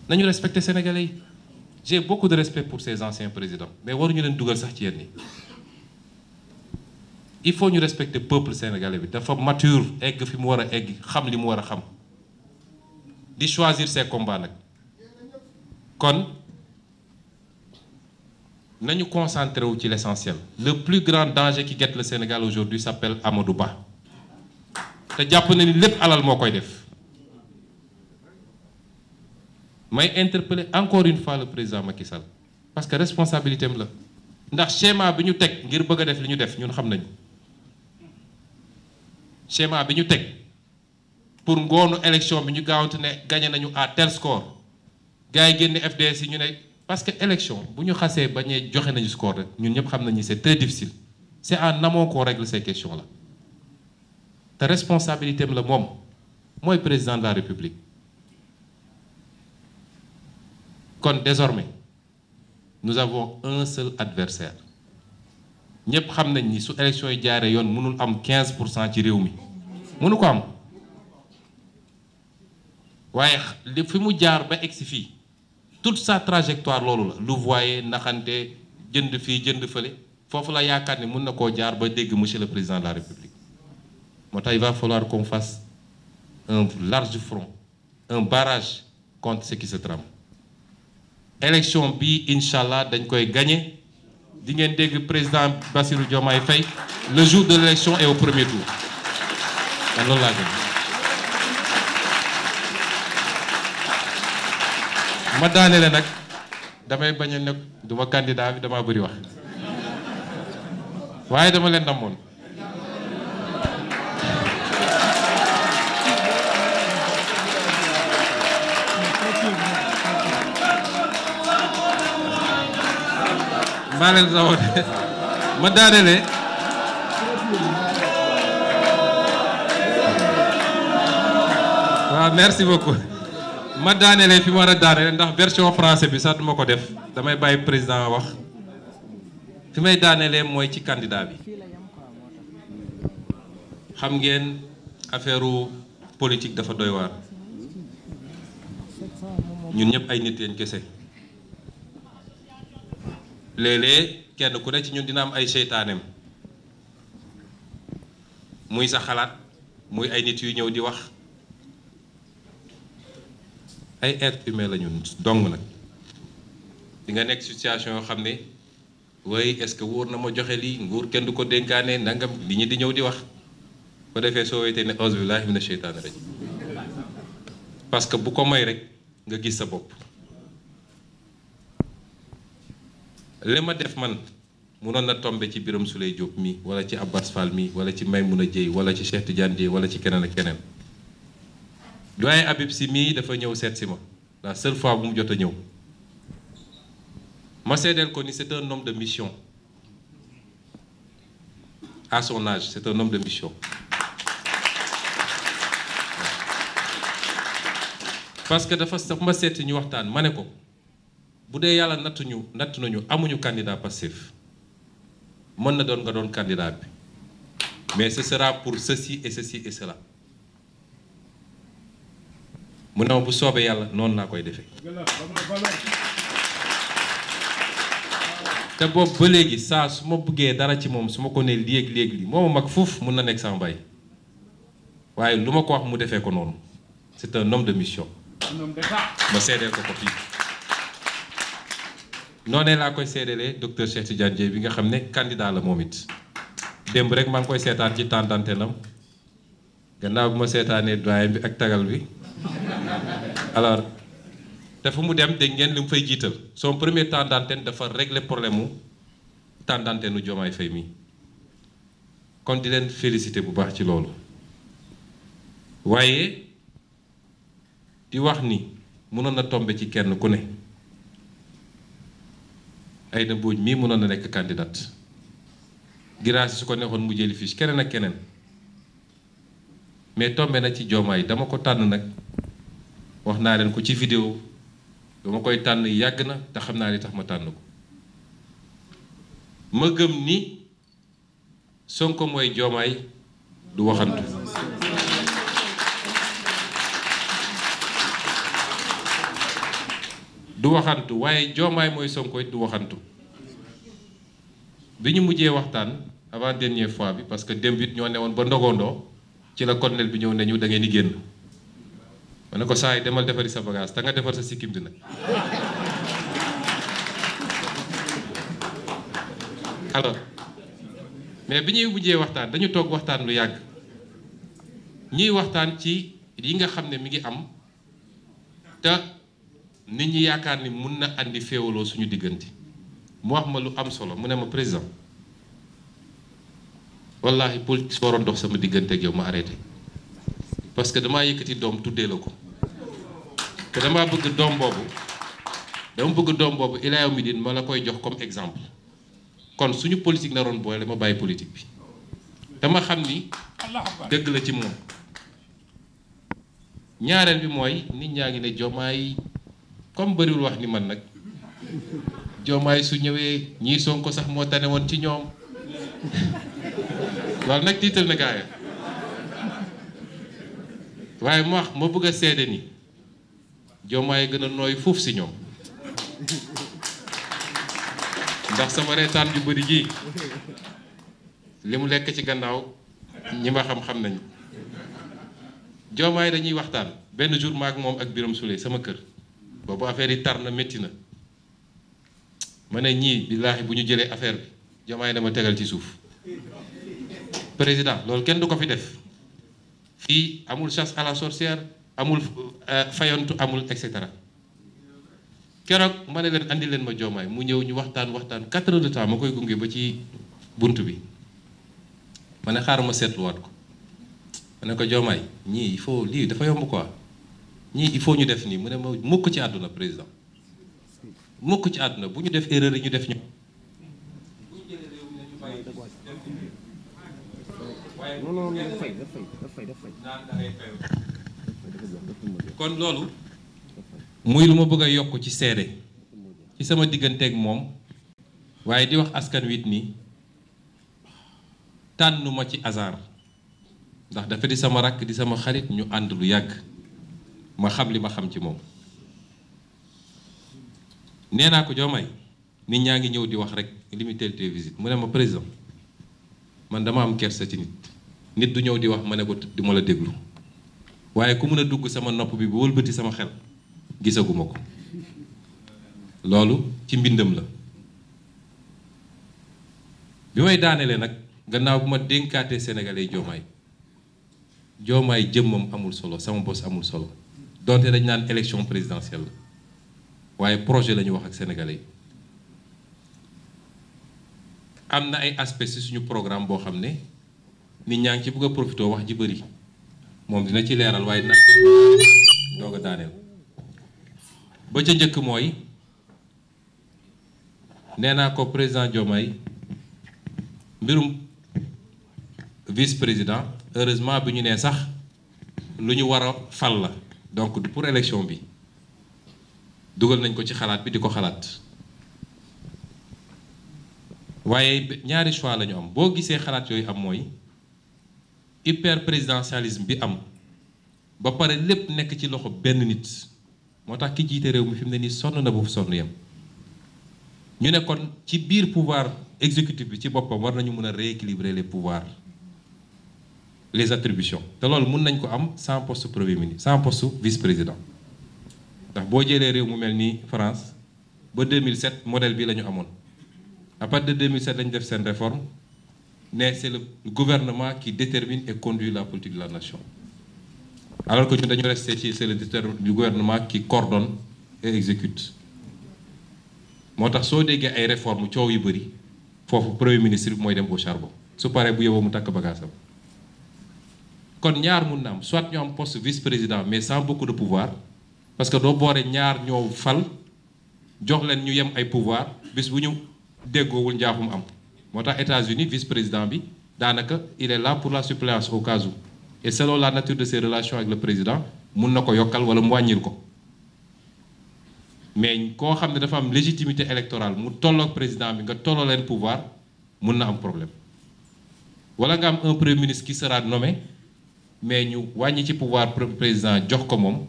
nañu respecter sénégalais yi. J'ai beaucoup de respect pour ces anciens présidents mais waruñu leen dugal sax ci yenn yi il faut ñu respecter peuple sénégalais bi dafa mature egg fi mu war a egg xam li mu war a xam di choisir ses combats nag kon nañu concentré wu ci l'essentiel. Le plus grand danger qui guette le Sénégal aujourd'hui s'appelle Amadou Ba te jàpp na ni lépp alal moo koy def. may interpeller encore une fois le président Macky Sall parce que responsabilité am la ndax schéma bi ñu teg ngir bëgg a def li ñu def ñun xam nañu schéma bi ñu teg pour ngoonu élection bi ñu gaawante ne gagné nañu à tel score gars yi génne FDS yi ñu ne parce que élection bu ñu xasee bañee joxe nañu score rek ñun ñëpp xam nañu c'est très difficile c'est en amont qu'on règle ces questions là te responsabilité am la moom mooy président de la République. Kon désormais nous avons un seul adversaire ñëpp xam nañ ni su élection yi jaaree yoon mënul am 15% ci réew mi mënu ko am waaye li fi mu jaar ba egsi fii toute sa trajectoire loolu la lu voyé naxante jënd fii jënd fële foofu la yaakaar ni mën na koo jaar ba dégg monsieur le président de la République moo tax il va falloir qu'on fasse un large front un barrage contre ce qui se trame. Élection bi incha allah dañ koy gagner di ngeen dégg président Bassirou Diomaye Faye le jour de l'élection et au premier tour man loolu laa gën ma daanele nag damay bañ a nekk du ma candidat bi dama bëri wax waaye dama leen namoon maa leen rawoon ma daanelee waaw merci beaucoup ma daanelee fi ma war a daanelee ndax version français bi sax duma ko def damay bàyyi président wax fi may daanelee mooy ci candidat bi xam ngeen affaire politique dafa doy waar ñun ñëpp ay nit leen kese léeg-léeg kenn ku ne ci ñun dina am ay seytaaneem muy sa xalaat muy ay nit yu ñëw di wax ay être humain la ñun dong nag di nga nekk situation yoo xam ne way est-ce que wóor na ma joxe lii nguur kenn du ko dénkaane nangam li ñi di ñëw di wax ko defee soo wetee ne auzu billahi mina sheytaani rajim parce que bu ko may rek nga gis sa bopp li ma def man munoon na tombe ci Birame Souleye Diop mi wala ci Abbas Fall mi wala ci Maymouna Dieye wala ci Cheikh Tidiane Dieye wala ci keneen ak keneen doyen Habib Sy mii dafa ñëw seet si ma la seule fois bu mu jot a ñëw ma seedeel ko ni c'est un homme de mission à son âge c'est un homme de mission parce que dafa ma seeti ñu waxtaan ma ne ko bu dee yàlla natt nañu amuñu candidat passif mën na doon nga doon candidat bi mais ce sera pour ceci et ceci et cela mu ne ma bu soobee yàlla noonu laa koy defee te boobu ba léegi saa su ma bëggee dara ci moom su ma ko nee léegi moom mag fuuf mun na nekk sama baay waaye lu ma ko wax mu defee ko noonu c'est un homme de mission ma seedeel ko fii noonee laa koy seedelee docteur Cheikh Tidiane Dieye bi nga xam ne candidat la moom it démb rek maa ngi koy seetaan ci tàntantenam gannaaw bi ma seetaanee doyen bi ak tagal bi alors te fu mu dem dégg ngeen li mu fay jiital son premier temps d'antenne dafa régler problème mu temps d'antenne nu Diomaye Faye mi kon di leen féliciter bu baax ci loolu waaye di wax ni mënoon na tombe ci kenn ku ne Aïda Mbodj mii mënoon na nekk candidate Guirassy su ko neexoon mu jëli fiche keneen ak keneen mais tombe na ci Diomaye dama ko tànn nag wax naa leen ko ci vidéo dama koy tànn yàgg na te xam naa li tax ma tànn ko ma gëm ni Sonko mooy Diomaye du waxantu du waxantu waaye Diomaye mooy Sonko du waxantu bi ñu mujjee waxtaan avant dernière fois bi parce que démb it ñoo newoon ba ndogondoo ci la colonel bi ñëw nañu da ngeen di génn ma ne ko saa yi demal defari sa bagage te nga defar sa sikkim bi nag alors mais bi ñuy mujjee waxtaan dañu toog waxtaan lu yàgg ñuy waxtaan ci yi nga xam ne mi ngi am te nit ñi yaakaar ni mun na andi féewaloo suñu diggante mu wax ma lu am solo mu ne ma président wallahi politique waroon dox sama diggante ak yow ma arrêté parce que damaa yëkkati doom tuddee la ko te damaa bëgg doom boobu ilaa yawmi diin ma la koy jox comme exemple kon suñu politique naroon boole ma bàyyi politique bi dama xam ni dëgg la ci moom ñaareel bi mooy nit ñaa ngi ne Diomaye comme bëriwul wax ni man nag Diomaye su ñëwee ñii Sonko sax moo tane woon ci ñoom loolu nag tiital na gaaya waaye ma bëgg a seede ni Diomaye gën a nooy fuuf si ñoom ndax sama reetaan ju bëri ji li mu lekk ci gannaaw ñi ma xam nañ Diomaye dañuy waxtaan benn jour maak moom ak Birame Souleye sama kër boobu affaire yi tar na métti na ma ne ñii billaahi bu ñu jëlee affaire bi Diomaye dama tegal ci suuf président loolu kenn du ko fi def fii amul chasse à la sorcière amul fayantu amul et cetera keroog ma ne leen andi leen ma Diomaye mu ñëw ñu waxtaan 4 heures de temps ma koy gunge ba ci bunt bi ma ne xaaral ma seetluwaat ko ma ne ko Diomaye ñii il faut lii dafa yomb quoi ñii il faut ñu def nii mu ne ma mukk ci àdduna président mukk ci àdduna bu ñu def erreur yi ñu def ñu kon loolu muy lu ma bëgg a yokk ci seede ci sama digganteeg moom waaye di wax askan wit ni tànnuma ci hasard ndax dafa di sama rakk di sama xarit ñu ànd lu yàgg ma xam li ma xam ci moom nee naa ko Diomaye nit ñaa ngi ñëw di wax rek limité te visite mu ne ma président man dama am kersa ci nit du ñëw di wax ma ne ko di ma la déglu waaye ku mën a dugg sama nopp bi bu wëlbati sama xel gisaguma ko loolu ci mbindam la bi may daanelee nag gannaaw bu ma dénkaatee sénégalais Diomaye jëmmam amul solo sama bos amul solo donte dañ naan élection présidentielle la waaye projet la ñu wax ak sénégalais yi am na ay aspects ci suñu programme boo xam ne nit ñaa ngi ci bëgg a profité wax ji bëri moom dina ci leeral waaye nag doog a daaneel ba ca njëkk mooy nee naa ko président Diomaye mbirum vice président heureusement bi ñu nee sax lu ñu war a fal la donc pour élection bi dugal nañ ko ci xalaat bi di ko xalaat waaye ñaari choix la ñu am boo gisee xalaat yooyu am mooy hyper présidentialisme bi am ba pare lépp nekk ci loxo benn nit moo tax ki jiite réew mi fi mu ne nii sonn na bu sonn yam ñu ne kon ci biir pouvoir exécutif bi ci boppam war nañu mën a rééquilibrer les pouvoirs les attributions te loolu mun nañ ko am sans poste premier ministre sans poste vice président ndax boo jëlee réew mu mel ni France ba 2007 modèle bi la ñu amoon à partir de 2007 lañu def seen réforme ne c'est le gouvernement qui détermine et conduit la politique de la nation alors que nous devons rester c'est le du gouvernement qui coordonne et exécute. Moo tax soo déggee ay réformes coow yu bëri foofu premier ministre bi mooy dem au charbon su paree bu yóbboo mu takk bagaasam kon ñaar mun na am soit ñu am poste vice-président mais sans beaucoup de pouvoir parce que doo boore ñaar ñoo fal jox leen ñu yem ay pouvoir bis bu ñu déggoowul njaaxum am moo tax États-Unis vice-président bi daanaka il est là pour la suppléance au cas où et selon la nature de ses relations avec le président mun na ko yokkal wala mu wàññil ko mais koo xam ne dafa am légitimité électorale mu tolloog président bi nga tolloo leen pouvoir mun na am problème wala nga am un premier ministre qui sera nommé mais ñu wàññi ci pouvoir président jox ko moom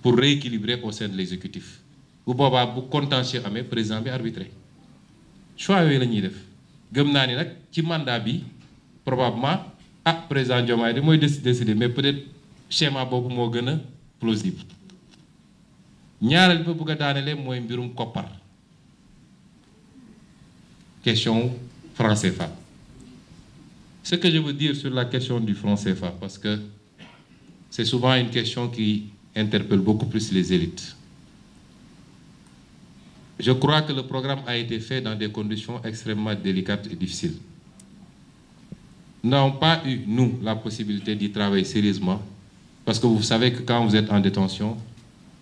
pour rééquilibrer au sein de l'exécutif bu boobaa bu contentieux amee président bi arbitré choix yooyu la ñuy def gëm naa ni nag ci mandat bi probablement président Diomaye di mooy décider mais peut-être schéma boobu moo gën a plausible ñaareel ba bëgg a daanelee mooy mbirum koppar question franc CFA. Ce que je veux dire sur la question du franc CFA, parce que c'est souvent une question qui interpelle beaucoup plus les élites. Je crois que le programme a été fait dans des conditions extrêmement délicates et difficiles. Nous n'avons pas eu, nous, la possibilité d'y travailler sérieusement, parce que vous savez que quand vous êtes en détention,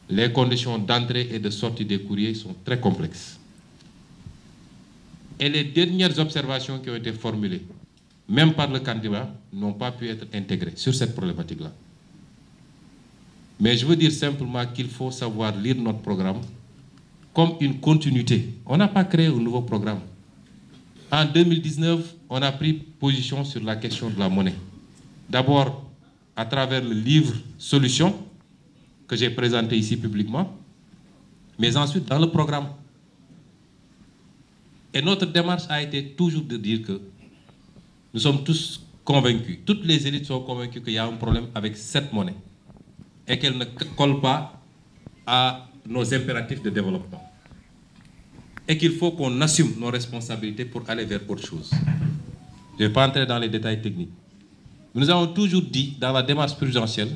les conditions d'entrée et de sortie des courriers sont très complexes. Et les dernières observations qui ont été formulées, même par le candidat, n'ont pas pu être intégrées sur cette problématique-là. Mais je veux dire simplement qu'il faut savoir lire notre programme comme une continuité. On n'a pas créé un nouveau programme. En 2019, on a pris position sur la question de la monnaie. D'abord, à travers le livre Solutions, que j'ai présenté ici publiquement, mais ensuite dans le programme. Et notre démarche a été toujours de dire que nous sommes tous convaincus, toutes les élites sont convaincues qu'il y a un problème avec cette monnaie et qu'elle ne colle pas à nos impératifs de développement. Et qu'il faut qu'on assume nos responsabilités pour aller vers autre chose. Je ne vais pas entrer dans les détails techniques. Nous avons toujours dit dans la démarche présidentielle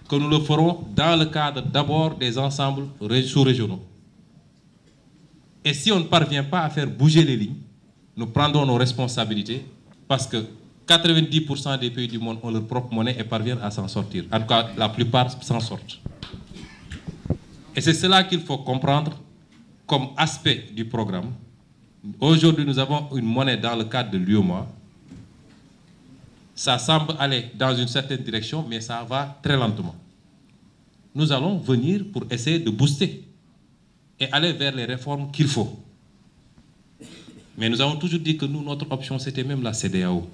que nous le ferons dans le cadre d'abord des ensembles sous-régionaux. Et si on ne parvient pas à faire bouger les lignes, nous prendrons nos responsabilités parce que 90% des pays du monde ont leur propre monnaie et parviennent à s'en sortir. En tout cas, la plupart s'en sortent. Et c'est cela qu'il faut comprendre comme aspect du programme. Aujourd'hui, nous avons une monnaie dans le cadre de l'UEMOA. Ça semble aller dans une certaine direction, mais ça va très lentement. Nous allons venir pour essayer de booster et aller vers les réformes qu'il faut. Mais nous avons toujours dit que nous, notre option, c'était même la CEDEAO,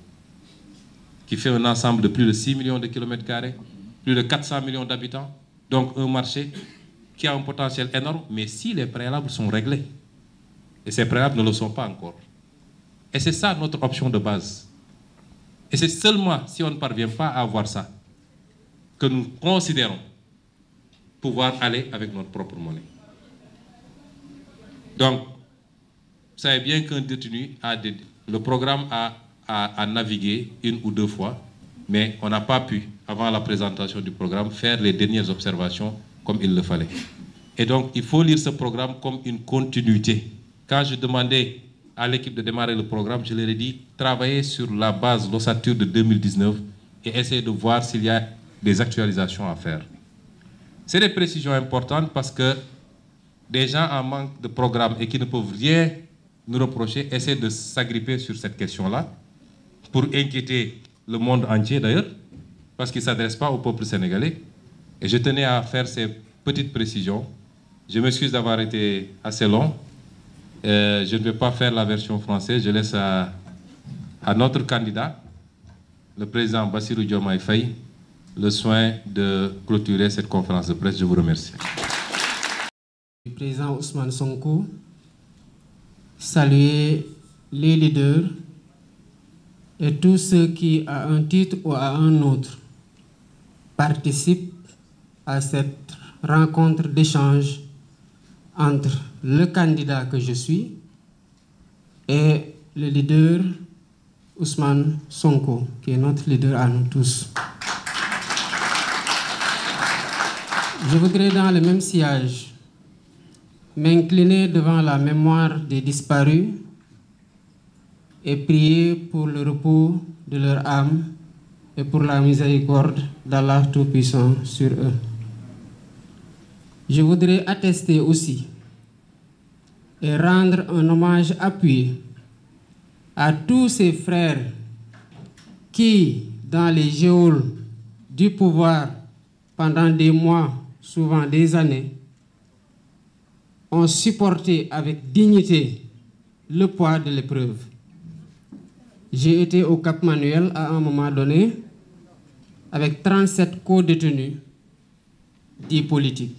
qui fait un ensemble de plus de 6 millions de kilomètres carrés, plus de 400 millions d'habitants, donc un marché qui a un potentiel énorme, mais si les préalables sont réglés, et ces préalables ne le sont pas encore. Et c'est ça notre option de base. Et c'est seulement si on ne parvient pas à avoir ça que nous considérons pouvoir aller avec notre propre monnaie. Donc, vous savez bien qu'un détenu le programme a navigué une ou deux fois, mais on n'a pas pu, avant la présentation du programme, faire les dernières observations comme il le fallait. Et donc, il faut lire ce programme comme une continuité. Quand je demandais à l'équipe de démarrer le programme, je leur ai dit, travaillez sur la base l'ossature de 2019 et essayez de voir s'il y a des actualisations à faire. C'est des précisions importantes parce que des gens en manque de programme et qui ne peuvent rien nous reprocher essaient de s'agripper sur cette question-là pour inquiéter le monde entier d'ailleurs, parce qu'ils ne s'adressent pas au peuple sénégalais. Et je tenais à faire ces petites précisions. Je m'excuse d'avoir été assez long. Je ne vais pas faire la version française. Je laisse à notre candidat, le président Bassirou Diomaye Faye, le soin de clôturer cette conférence de presse. Je vous remercie. Le président Ousmane Sonko, saluer les leaders et tous ceux qui, à un titre ou à un autre, participent à cette rencontre d'échange entre le candidat que je suis et le leader Ousmane Sonko, qui est notre leader à nous tous. Je voudrais dans le même sillage m'incliner devant la mémoire des disparus et prier pour le repos de leur âme et pour la miséricorde d'Allah Tout-Puissant sur eux. Je voudrais attester aussi et rendre un hommage appuyé à tous ces frères qui, dans les geôles du pouvoir pendant des mois, souvent des années, ont supporté avec dignité le poids de l'épreuve. J'ai été au Cap Manuel à un moment donné avec 37 co-détenus dits politiques.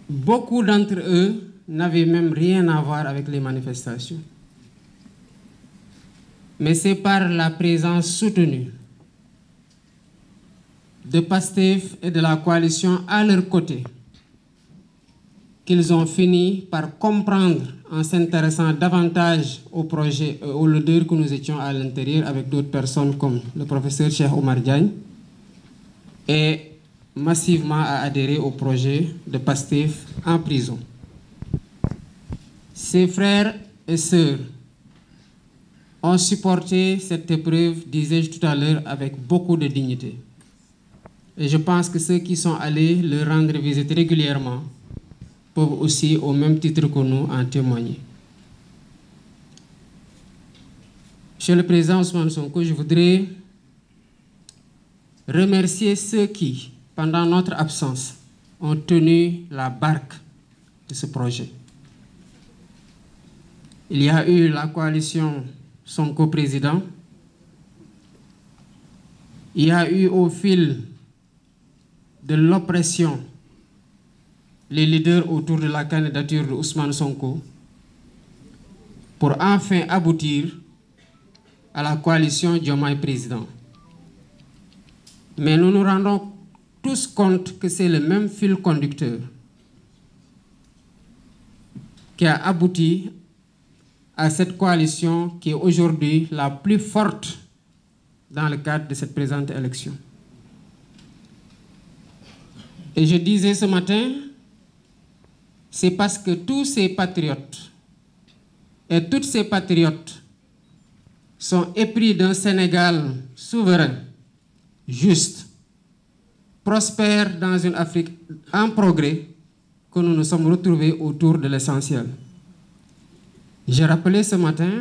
Beaucoup d'entre eux n'avaient même rien à voir avec les manifestations. Mais c'est par la présence soutenue de PASTEF et de la coalition à leur côté qu'ils ont fini par comprendre en s'intéressant davantage au projet, aux leaders que nous étions à l'intérieur avec d'autres personnes comme le professeur Cheikh Omar Diagne et massivement à adhérer au projet de PASTEF en prison. Ses frères et sœurs ont supporté cette épreuve, disais-je tout à l'heure, avec beaucoup de dignité. Et je pense que ceux qui sont allés leur rendre visite régulièrement peuvent aussi, au même titre que nous, en témoigner. Monsieur le Président Ousmane Sonko, je voudrais remercier ceux qui, pendant notre absence, ont tenu la barque de ce projet. Il y a eu la coalition Sonko président. Il y a eu au fil de l'oppression les leaders autour de la candidature de Ousmane Sonko pour enfin aboutir à la coalition Diomaye président. Mais nous nous rendons tous compte que c'est le même fil conducteur qui a abouti à cette coalition qui est aujourd'hui la plus forte dans le cadre de cette présente élection. Et je disais ce matin, c'est parce que tous ces patriotes et toutes ces patriotes sont épris d'un Sénégal souverain, juste, prospère dans une Afrique en progrès que nous nous sommes retrouvés autour de l'essentiel. J'ai rappelé ce matin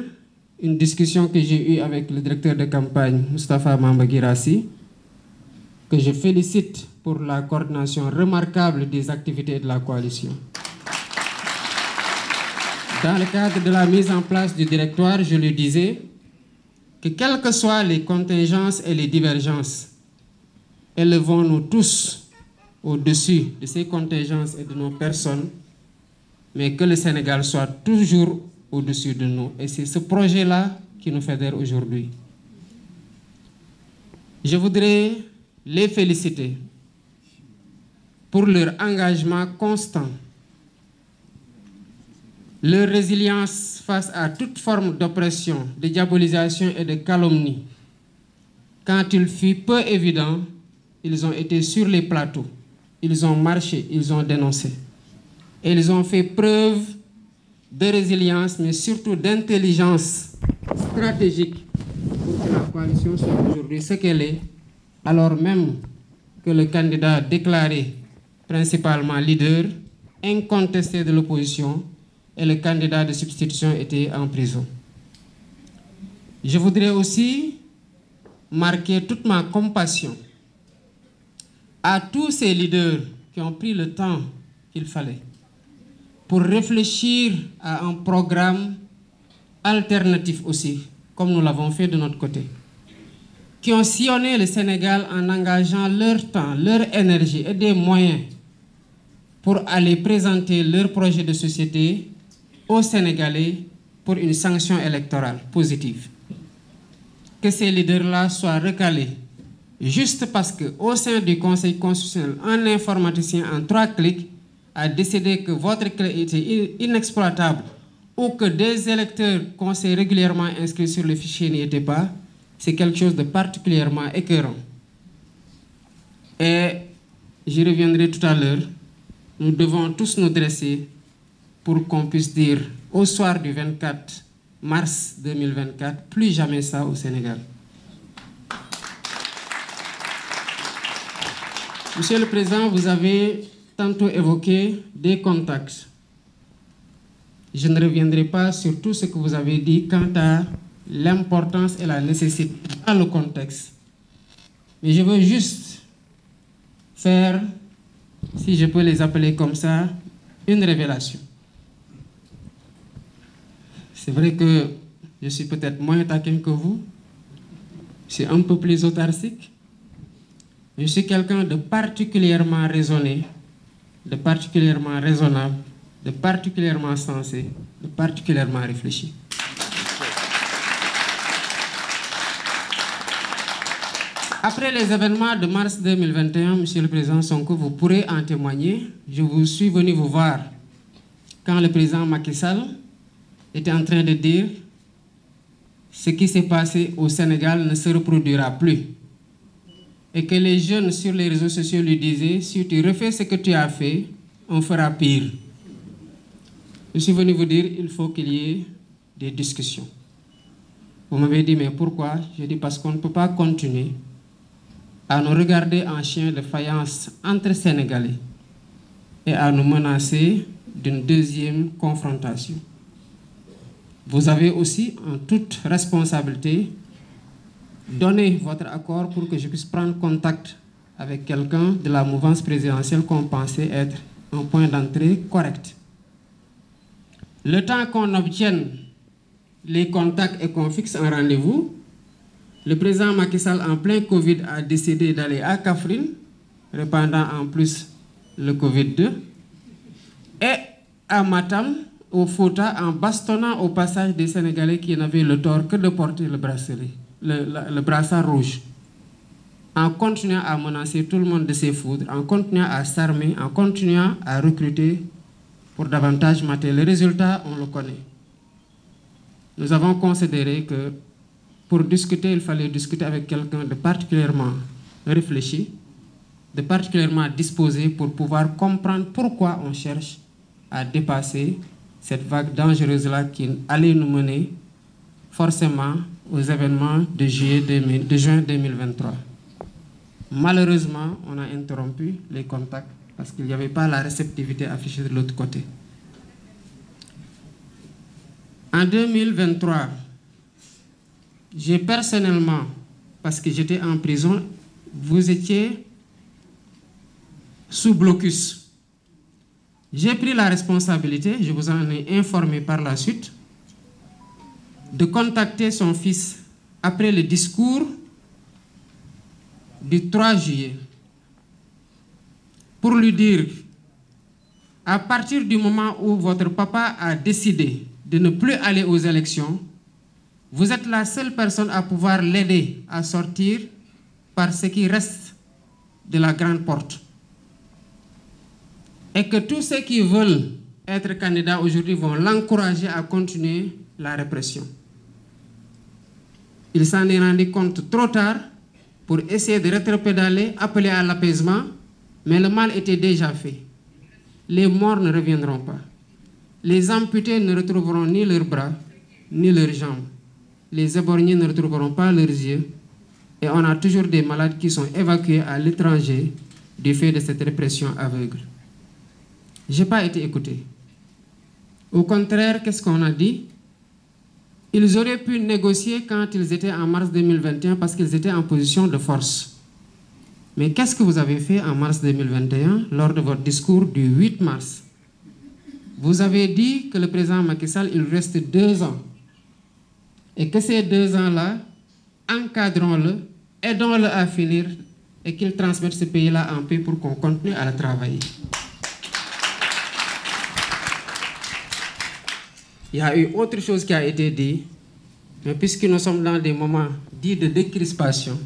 une discussion que j'ai eue avec le directeur de campagne, Moustapha Mamba Guirassy, que je félicite pour la coordination remarquable des activités de la coalition. Dans le cadre de la mise en place du directoire, je lui disais que quelles que soient les contingences et les divergences, élevons-nous tous au-dessus de ces contingences et de nos personnes, mais que le Sénégal soit toujours au-dessus de nous. Et c'est ce projet-là qui nous fédère aujourd'hui. Je voudrais les féliciter pour leur engagement constant, leur résilience face à toute forme d'oppression, de diabolisation et de calomnie. Quand il fut peu évident, ils ont été sur les plateaux, ils ont marché, ils ont dénoncé. Et ils ont fait preuve de résilience, mais surtout d'intelligence stratégique pour que la coalition soit aujourd'hui ce qu'elle est, alors même que le candidat déclaré principalement leader, incontesté de l'opposition, et le candidat de substitution était en prison. Je voudrais aussi marquer toute ma compassion à tous ces leaders qui ont pris le temps qu'il fallait pour réfléchir à un programme alternatif aussi, comme nous l'avons fait de notre côté, qui ont sillonné le Sénégal en engageant leur temps, leur énergie et des moyens pour aller présenter leur projet de société aux Sénégalais pour une sanction électorale positive. Que ces leaders-là soient recalés juste parce qu'au sein du Conseil constitutionnel, un informaticien en 3 clics a décidé que votre clé était inexploitable ou que des électeurs qu'on s'est régulièrement inscrits sur le fichier n'y étaient pas, c'est quelque chose de particulièrement écœurant. Et j'y reviendrai tout à l'heure. Nous devons tous nous dresser pour qu'on puisse dire au soir du 24 mars 2024, plus jamais ça au Sénégal. Monsieur le Président, vous avez tantôt évoqué des contacts. Je ne reviendrai pas sur tout ce que vous avez dit quant à l'importance et la nécessité dans le contexte. Mais je veux juste faire, si je peux les appeler comme ça, une révélation. C'est vrai que je suis peut-être moins taquin que vous, je suis un peu plus autarcique, mais je suis quelqu'un de particulièrement raisonné, de particulièrement raisonnable, de particulièrement sensé, de particulièrement réfléchi. Après les événements de mars 2021, Monsieur le Président Sonko, vous pourrez en témoigner. Je vous suis venu vous voir quand le président Macky Sall était en train de dire ce qui s'est passé au Sénégal ne se reproduira plus. Et que les jeunes sur les réseaux sociaux lui disaient, si tu refais ce que tu as fait, on fera pire. Je suis venu vous dire, il faut qu'il y ait des discussions. Vous m'avez dit, mais pourquoi? Je dis, parce qu'on ne peut pas continuer à nous regarder en chien de faïence entre Sénégalais et à nous menacer d'une deuxième confrontation. Vous avez aussi, en toute responsabilité, donné votre accord pour que je puisse prendre contact avec quelqu'un de la mouvance présidentielle qu'on pensait être un point d'entrée correct. Le temps qu'on obtienne les contacts et qu'on fixe un rendez-vous, le président Macky Sall, en plein Covid, a décidé d'aller à Kaffrine, répandant en plus le Covid-2, et à Matam, au Fouta, en bastonnant au passage des Sénégalais qui n'avaient le tort que de porter le bracelet, le brassard rouge, en continuant à menacer tout le monde de ses foudres, en continuant à s'armer, en continuant à recruter pour davantage mater. Le résultat, on le connaît. Nous avons considéré que pour discuter, il fallait discuter avec quelqu'un de particulièrement réfléchi, de particulièrement disposé pour pouvoir comprendre pourquoi on cherche à dépasser cette vague dangereuse-là qui allait nous mener forcément aux événements de juin 2023. Malheureusement, on a interrompu les contacts parce qu'il n'y avait pas la réceptivité affichée de l'autre côté. En 2023, j'ai personnellement, parce que j'étais en prison, vous étiez sous blocus. J'ai pris la responsabilité, je vous en ai informé par la suite, de contacter son fils après le discours du 3 juillet pour lui dire, à partir du moment où votre papa a décidé de ne plus aller aux élections, vous êtes la seule personne à pouvoir l'aider à sortir par ce qui reste de la grande porte. Et que tous ceux qui veulent être candidats aujourd'hui vont l'encourager à continuer la répression. Il s'en est rendu compte trop tard pour essayer de rétropédaler, appeler à l'apaisement, mais le mal était déjà fait. Les morts ne reviendront pas. Les amputés ne retrouveront ni leurs bras, ni leurs jambes. Les éborgnés ne retrouveront pas leurs yeux. Et on a toujours des malades qui sont évacués à l'étranger du fait de cette répression aveugle. Je n'ai pas été écouté. Au contraire, qu'est-ce qu'on a dit? Ils auraient pu négocier quand ils étaient en mars 2021 parce qu'ils étaient en position de force. Mais qu'est-ce que vous avez fait en mars 2021 lors de votre discours du 8 mars? Vous avez dit que le président Macky Sall, il reste 2 ans. Et que ces 2 ans-là, encadrons-le, aidons-le à finir et qu'il transmette ce pays-là en paix pour qu'on continue à le travailler. Il y a eu autre chose qui a été dit, mais puisque nous sommes dans des moments dits de décrispation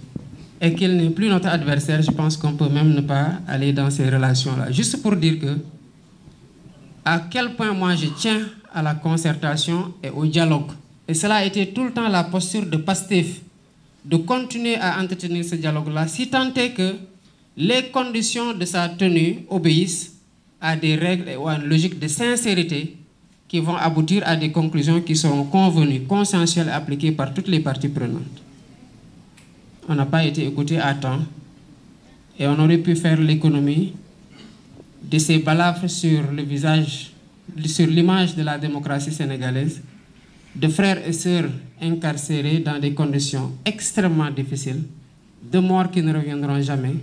et qu'il n'est plus notre adversaire, je pense qu'on peut même ne pas aller dans ces relations-là. Juste pour dire que, à quel point moi je tiens à la concertation et au dialogue. Et cela a été tout le temps la posture de Pastef, de continuer à entretenir ce dialogue-là, si tant est que les conditions de sa tenue obéissent à des règles ou à une logique de sincérité qui vont aboutir à des conclusions qui seront convenues, consensuelles et appliquées par toutes les parties prenantes. On n'a pas été écouté à temps et on aurait pu faire l'économie de ces balafres sur le visage, sur l'image de la démocratie sénégalaise, de frères et sœurs incarcérés dans des conditions extrêmement difficiles, de morts qui ne reviendront jamais,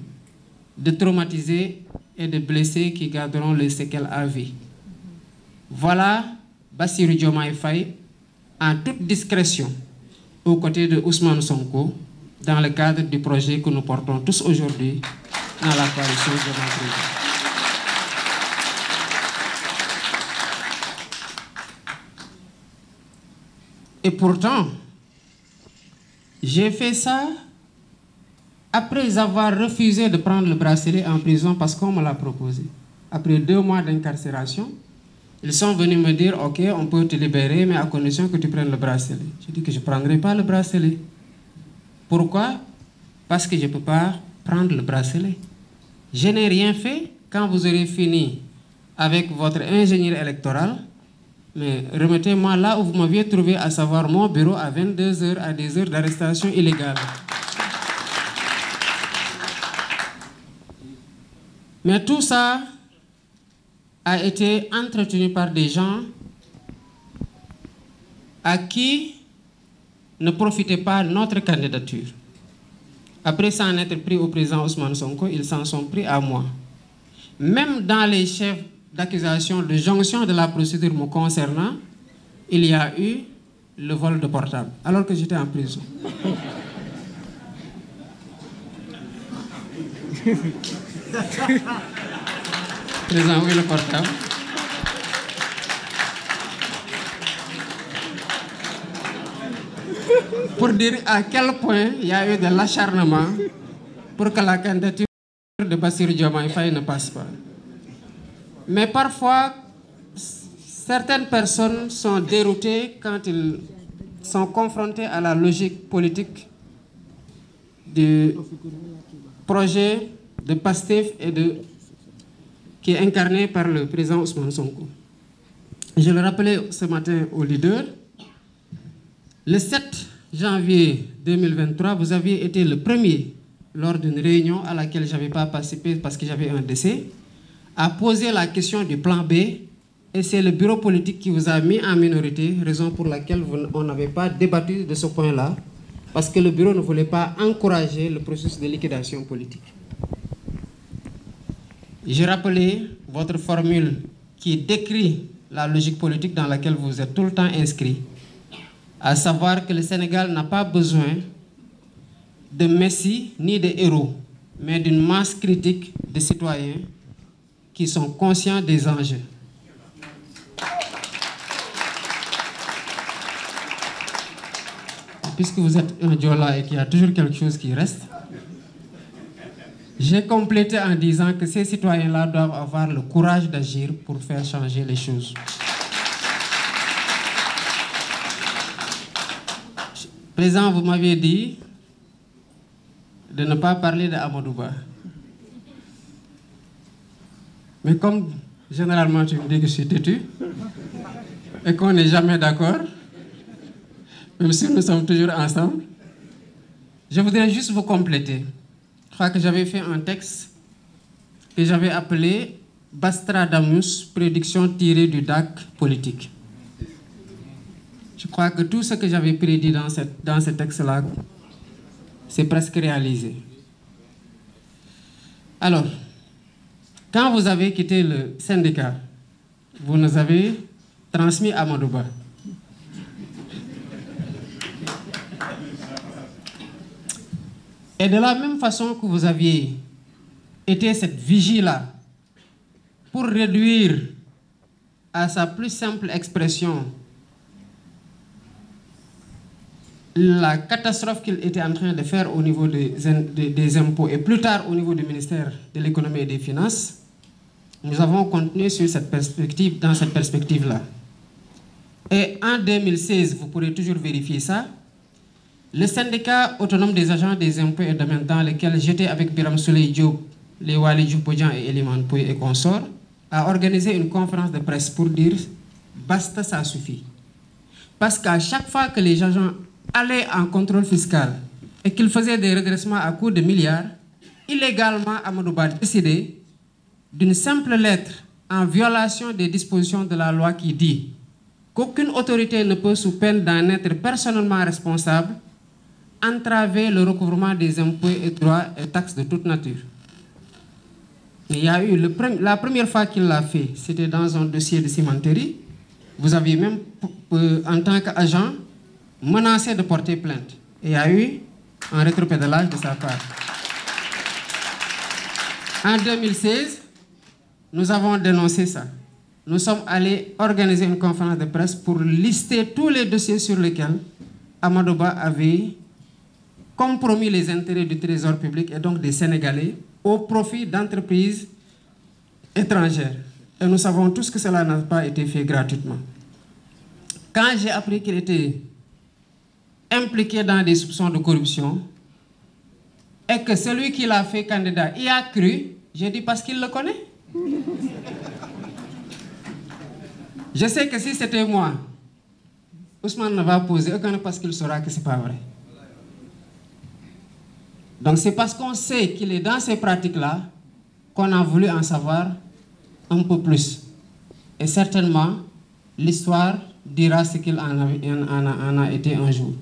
de traumatisés et de blessés qui garderont les séquelles à vie. Voilà Bassirou Diomaye Faye en toute discrétion aux côtés de Ousmane Sonko dans le cadre du projet que nous portons tous aujourd'hui dans la coalition Diomaye Président. Et pourtant, j'ai fait ça après avoir refusé de prendre le bracelet en prison parce qu'on me l'a proposé. Après 2 mois d'incarcération, ils sont venus me dire « Ok, on peut te libérer, mais à condition que tu prennes le bracelet. » J'ai dit que je ne prendrai pas le bracelet. Pourquoi? Parce que je ne peux pas prendre le bracelet. Je n'ai rien fait. Quand vous aurez fini avec votre ingénieur électoral, mais remettez-moi là où vous m'aviez trouvé, à savoir mon bureau à 22 h, à des heures d'arrestation illégale. Mais tout ça a été entretenu par des gens à qui ne profitait pas notre candidature. Après s'en être pris au président Ousmane Sonko, ils s'en sont pris à moi. Même dans les chefs d'accusation de jonction de la procédure me concernant, il y a eu le vol de portable, alors que j'étais en prison. Président, où est le portable? Pour dire à quel point il y a eu de l'acharnement pour que la candidature de Bassirou Diomaye Faye ne passe pas. Mais parfois, certaines personnes sont déroutées quand ils sont confrontés à la logique politique du projet de PASTEF et qui est incarné par le président Ousmane Sonko. Je le rappelais ce matin au leader, le 7 janvier 2023, vous aviez été le premier, lors d'une réunion à laquelle je n'avais pas participé parce que j'avais un décès, à poser la question du plan B, et c'est le bureau politique qui vous a mis en minorité, raison pour laquelle on n'avait pas débattu de ce point-là, parce que le bureau ne voulait pas encourager le processus de liquidation politique. J'ai rappelé votre formule qui décrit la logique politique dans laquelle vous êtes tout le temps inscrit, à savoir que le Sénégal n'a pas besoin de messies ni de héros, mais d'une masse critique de citoyens qui sont conscients des enjeux. Puisque vous êtes un Diola et qu'il y a toujours quelque chose qui reste, j'ai complété en disant que ces citoyens-là doivent avoir le courage d'agir pour faire changer les choses. Président, vous m'aviez dit de ne pas parler de Amadou Ba. Mais comme généralement tu me dis que je suis têtu et qu'on n'est jamais d'accord, même si nous sommes toujours ensemble, je voudrais juste vous compléter. Je crois que j'avais fait un texte que j'avais appelé Bastradamus, prédiction tirée du DAC politique. Je crois que tout ce que j'avais prédit dans ce texte-là, c'est presque réalisé. Alors, quand vous avez quitté le syndicat, vous nous avez transmis Amadou Ba. Et de la même façon que vous aviez été cette vigie-là pour réduire à sa plus simple expression la catastrophe qu'il était en train de faire au niveau des impôts et plus tard au niveau du ministère de l'économie et des finances, nous avons continué sur cette perspective, dans cette perspective-là. Et en 2016, vous pourrez toujours vérifier ça, le syndicat autonome des agents des impôts et domaines dans lequel j'étais avec Biram Souley Diop les Waly Diouf Bodian et Elimane Pouye et consorts, a organisé une conférence de presse pour dire « basta, ça suffit ». Parce qu'à chaque fois que les agents allaient en contrôle fiscal et qu'ils faisaient des redressements à coût de milliards, illégalement, Amadou Ba décidait d'une simple lettre en violation des dispositions de la loi qui dit qu'aucune autorité ne peut, sous peine d'en être personnellement responsable, entraver le recouvrement des impôts et droits et taxes de toute nature. Il y a eu la première fois qu'il l'a fait, c'était dans un dossier de cimenterie. Vous aviez même, en tant qu'agent, menacé de porter plainte. Et il y a eu un rétropédalage de sa part. En 2016, nous avons dénoncé ça. Nous sommes allés organiser une conférence de presse pour lister tous les dossiers sur lesquels Amadou Ba avait compromis les intérêts du trésor public et donc des Sénégalais au profit d'entreprises étrangères. Et nous savons tous que cela n'a pas été fait gratuitement. Quand j'ai appris qu'il était impliqué dans des soupçons de corruption et que celui qui l'a fait candidat y a cru, j'ai dit parce qu'il le connaît. Je sais que si c'était moi, Ousmane ne va poser aucun parce qu'il saura que ce n'est pas vrai. Donc c'est parce qu'on sait qu'il est dans ces pratiques-là qu'on a voulu en savoir un peu plus. Et certainement, l'histoire dira ce qu'il en a été un jour.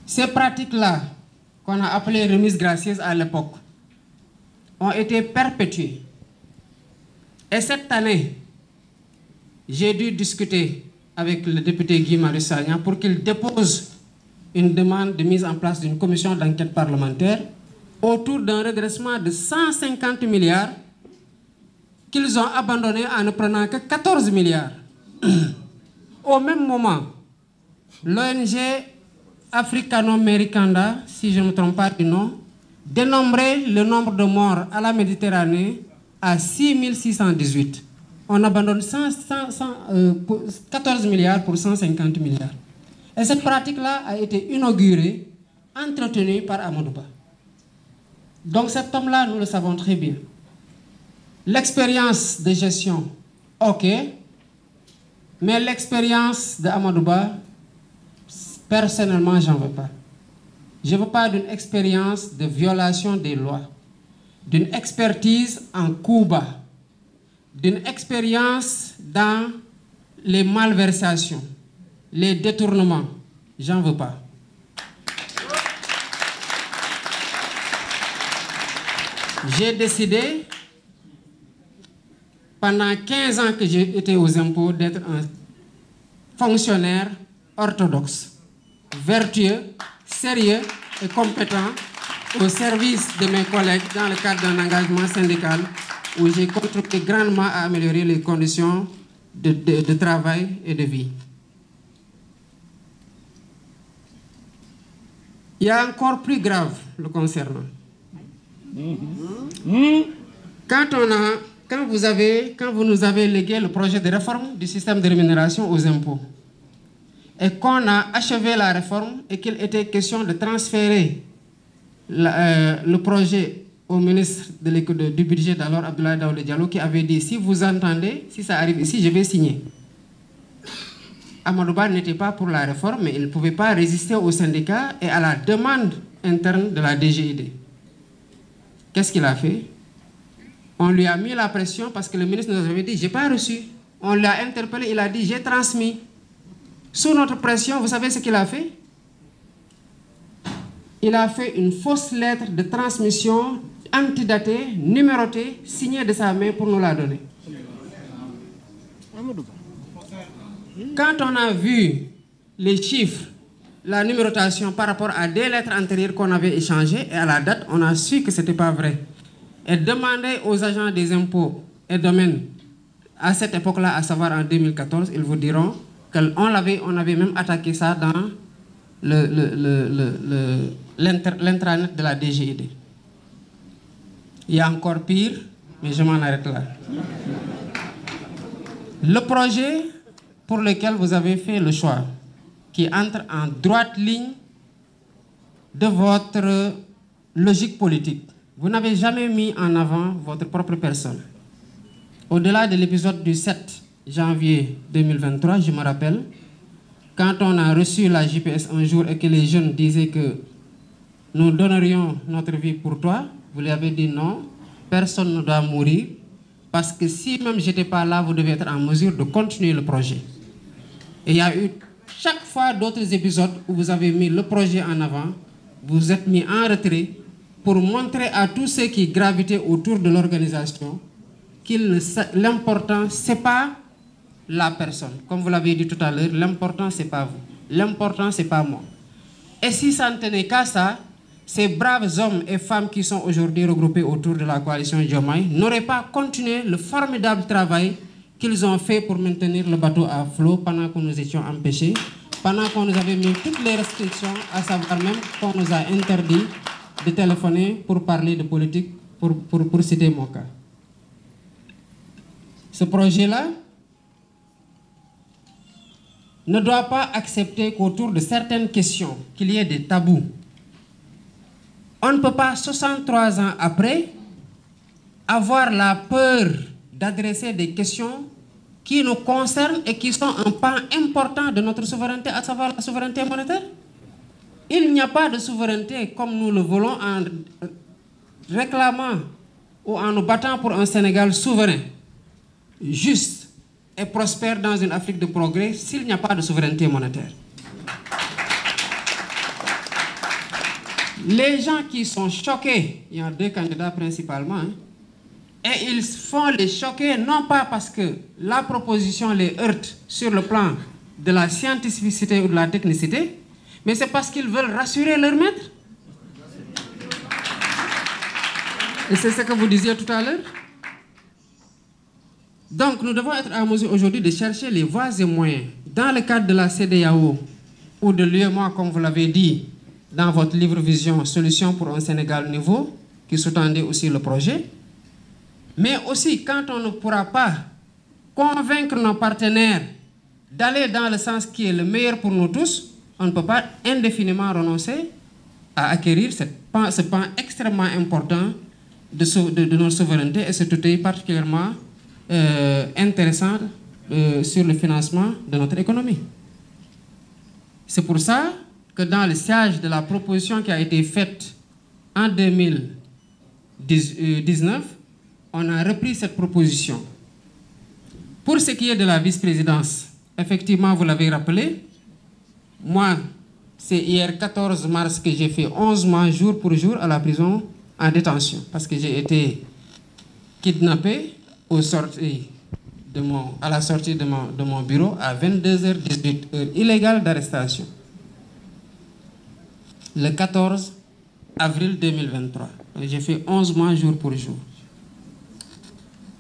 Ces pratiques-là, qu'on a appelées remises gracieuses à l'époque, ont été perpétuées. Et cette année, j'ai dû discuter avec le député Guy Marius Sagna pour qu'il dépose une demande de mise en place d'une commission d'enquête parlementaire autour d'un redressement de 150 milliards qu'ils ont abandonné en ne prenant que 14 milliards. Au même moment, l'ONG Africano-Americanda, si je ne me trompe pas du nom, dénombrait le nombre de morts à la Méditerranée à 6618. On abandonne 14 milliards pour 150 milliards. Et cette pratique-là a été inaugurée, entretenue par Amadou Ba. Donc cet homme-là, nous le savons très bien. L'expérience de gestion, ok, mais l'expérience d'Amadou Ba, personnellement, j'en veux pas. Je ne veux pas d'une expérience de violation des lois, d'une expertise en coup bas, d'une expérience dans les malversations, les détournements. J'en veux pas. J'ai décidé, pendant 15 ans que j'ai été aux impôts, d'être un fonctionnaire orthodoxe, vertueux, sérieux et compétent au service de mes collègues dans le cadre d'un engagement syndical où j'ai contribué grandement à améliorer les conditions de travail et de vie. Il y a encore plus grave le concernant. Quand vous nous avez légué le projet de réforme du système de rémunération aux impôts et qu'on a achevé la réforme et qu'il était question de transférer le projet au ministre du budget d'alors, Abdoulaye Daouda Diallo, qui avait dit, si vous entendez, si ça arrive ici, je vais signer. Amadou Ba n'était pas pour la réforme, mais il ne pouvait pas résister aux syndicats et à la demande interne de la DGID. Qu'est-ce qu'il a fait? On lui a mis la pression parce que le ministre nous avait dit, je n'ai pas reçu. On l'a interpellé, il a dit, j'ai transmis. Sous notre pression, vous savez ce qu'il a fait? Il a fait une fausse lettre de transmission antidatée, numérotée, signée de sa main pour nous la donner. Quand on a vu les chiffres, la numérotation par rapport à des lettres antérieures qu'on avait échangées, et à la date, on a su que ce n'était pas vrai. Et demander aux agents des impôts et domaines, à cette époque-là, à savoir en 2014, ils vous diront qu'on avait même attaqué ça dans l'intranet de la DGID. Il y a encore pire, mais je m'en arrête là. Le projet pour lequel vous avez fait le choix, qui entre en droite ligne de votre logique politique. Vous n'avez jamais mis en avant votre propre personne. Au-delà de l'épisode du 7 janvier 2023, je me rappelle, quand on a reçu la JPS un jour et que les jeunes disaient que nous donnerions notre vie pour toi, vous lui avez dit non, personne ne doit mourir, parce que si même je n'étais pas là, vous devez être en mesure de continuer le projet. Et il y a eu chaque fois d'autres épisodes où vous avez mis le projet en avant, vous êtes mis en retrait pour montrer à tous ceux qui gravitaient autour de l'organisation que l'important, ce n'est pas la personne. Comme vous l'avez dit tout à l'heure, l'important, ce n'est pas vous. L'important, ce n'est pas moi. Et si ça ne tenait qu'à ça, ces braves hommes et femmes qui sont aujourd'hui regroupés autour de la coalition Diomaye n'auraient pas continué le formidable travail qu'ils ont fait pour maintenir le bateau à flot pendant que nous étions empêchés, pendant qu'on nous avait mis toutes les restrictions, à savoir même qu'on nous a interdit de téléphoner pour parler de politique, pour citer mon cas. Ce projet-là ne doit pas accepter qu'autour de certaines questions, qu'il y ait des tabous. On ne peut pas, 63 ans après, avoir la peur d'adresser des questions qui nous concernent et qui sont un pan important de notre souveraineté, à savoir la souveraineté monétaire. Il n'y a pas de souveraineté comme nous le voulons en réclamant ou en nous battant pour un Sénégal souverain, juste et prospère dans une Afrique de progrès s'il n'y a pas de souveraineté monétaire. Les gens qui sont choqués, il y a deux candidats principalement, et ils font les choquer non pas parce que la proposition les heurte sur le plan de la scientificité ou de la technicité, mais c'est parce qu'ils veulent rassurer leur maître. Et c'est ce que vous disiez tout à l'heure. Donc nous devons être en mesure aujourd'hui de chercher les voies et moyens. Dans le cadre de la CEDEAO ou de l'UEMOA, comme vous l'avez dit, dans votre livre Vision, Solutions pour un Sénégal nouveau, qui sous-tendait aussi le projet. Mais aussi, quand on ne pourra pas convaincre nos partenaires d'aller dans le sens qui est le meilleur pour nous tous, on ne peut pas indéfiniment renoncer à acquérir ce pan extrêmement important de notre souveraineté et cet outil particulièrement intéressant sur le financement de notre économie. C'est pour ça que dans le siège de la proposition qui a été faite en 2019, on a repris cette proposition. Pour ce qui est de la vice-présidence, effectivement, vous l'avez rappelé, moi, c'est hier 14 mars que j'ai fait 11 mois jour pour jour à la prison en détention, parce que j'ai été kidnappé à la sortie de mon bureau à 22h18, heure illégale d'arrestation. Le 14 avril 2023. J'ai fait 11 mois jour pour jour.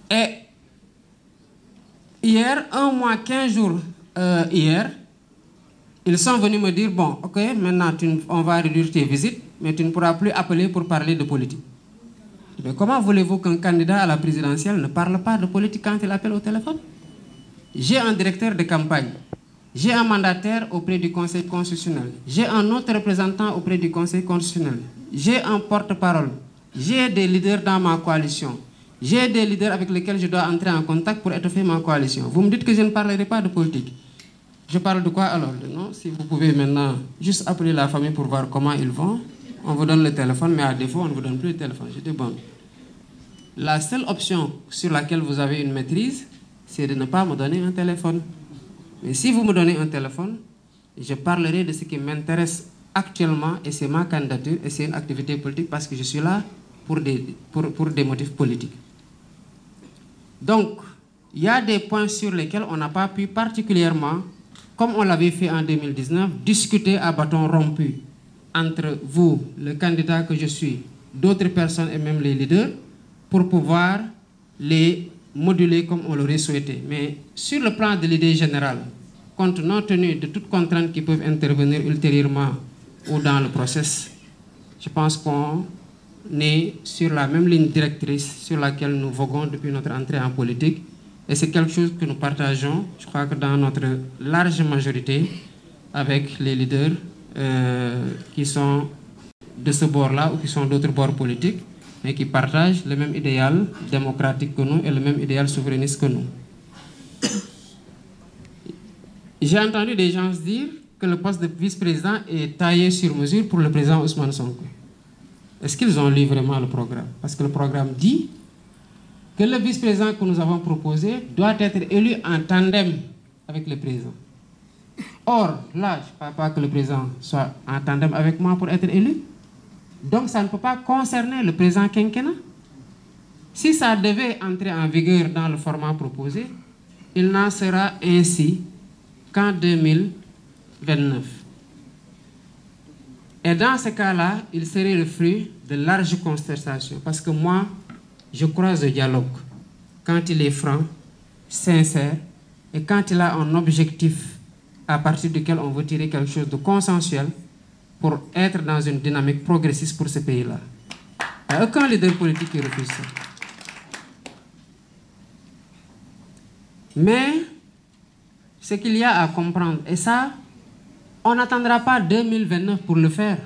Et hier, 1 mois, 15 jours hier, ils sont venus me dire, bon, ok, maintenant on va réduire tes visites, mais tu ne pourras plus appeler pour parler de politique. Mais comment voulez-vous qu'un candidat à la présidentielle ne parle pas de politique quand il appelle au téléphone? J'ai un directeur de campagne. J'ai un mandataire auprès du Conseil constitutionnel. J'ai un autre représentant auprès du Conseil constitutionnel. J'ai un porte-parole. J'ai des leaders dans ma coalition. J'ai des leaders avec lesquels je dois entrer en contact pour étoffer ma coalition. Vous me dites que je ne parlerai pas de politique. Je parle de quoi alors? Non, si vous pouvez maintenant juste appeler la famille pour voir comment ils vont. On vous donne le téléphone, mais à défaut, on ne vous donne plus le téléphone. J'étais bon. La seule option sur laquelle vous avez une maîtrise, c'est de ne pas me donner un téléphone. Mais si vous me donnez un téléphone, je parlerai de ce qui m'intéresse actuellement et c'est ma candidature et c'est une activité politique parce que je suis là pour des motifs politiques. Donc, il y a des points sur lesquels on n'a pas pu particulièrement, comme on l'avait fait en 2019, discuter à bâton rompu entre vous, le candidat que je suis, d'autres personnes et même les leaders, pour pouvoir les moduler comme on l'aurait souhaité. Mais sur le plan de l'idée générale, compte tenu de toutes contraintes qui peuvent intervenir ultérieurement ou dans le process, je pense qu'on est sur la même ligne directrice sur laquelle nous voguons depuis notre entrée en politique. Et c'est quelque chose que nous partageons, je crois que dans notre large majorité, avec les leaders qui sont de ce bord-là ou qui sont d'autres bords politiques, mais qui partagent le même idéal démocratique que nous et le même idéal souverainiste que nous. J'ai entendu des gens dire que le poste de vice-président est taillé sur mesure pour le président Ousmane Sonko. Est-ce qu'ils ont lu vraiment le programme? Parce que le programme dit que le vice-président que nous avons proposé doit être élu en tandem avec le président. Or, là, je ne parle pas que le président soit en tandem avec moi pour être élu. Donc, ça ne peut pas concerner le président quinquennat. Si ça devait entrer en vigueur dans le format proposé, il n'en sera ainsi qu'en 2029. Et dans ce cas-là, il serait le fruit de larges concertations. Parce que moi, je crois au dialogue quand il est franc, sincère, et quand il a un objectif à partir duquel on veut tirer quelque chose de consensuel pour être dans une dynamique progressiste pour ce pays-là. Il n'y a aucun leader politique qui refuse ça. Mais ce qu'il y a à comprendre, et ça, on n'attendra pas 2029 pour le faire.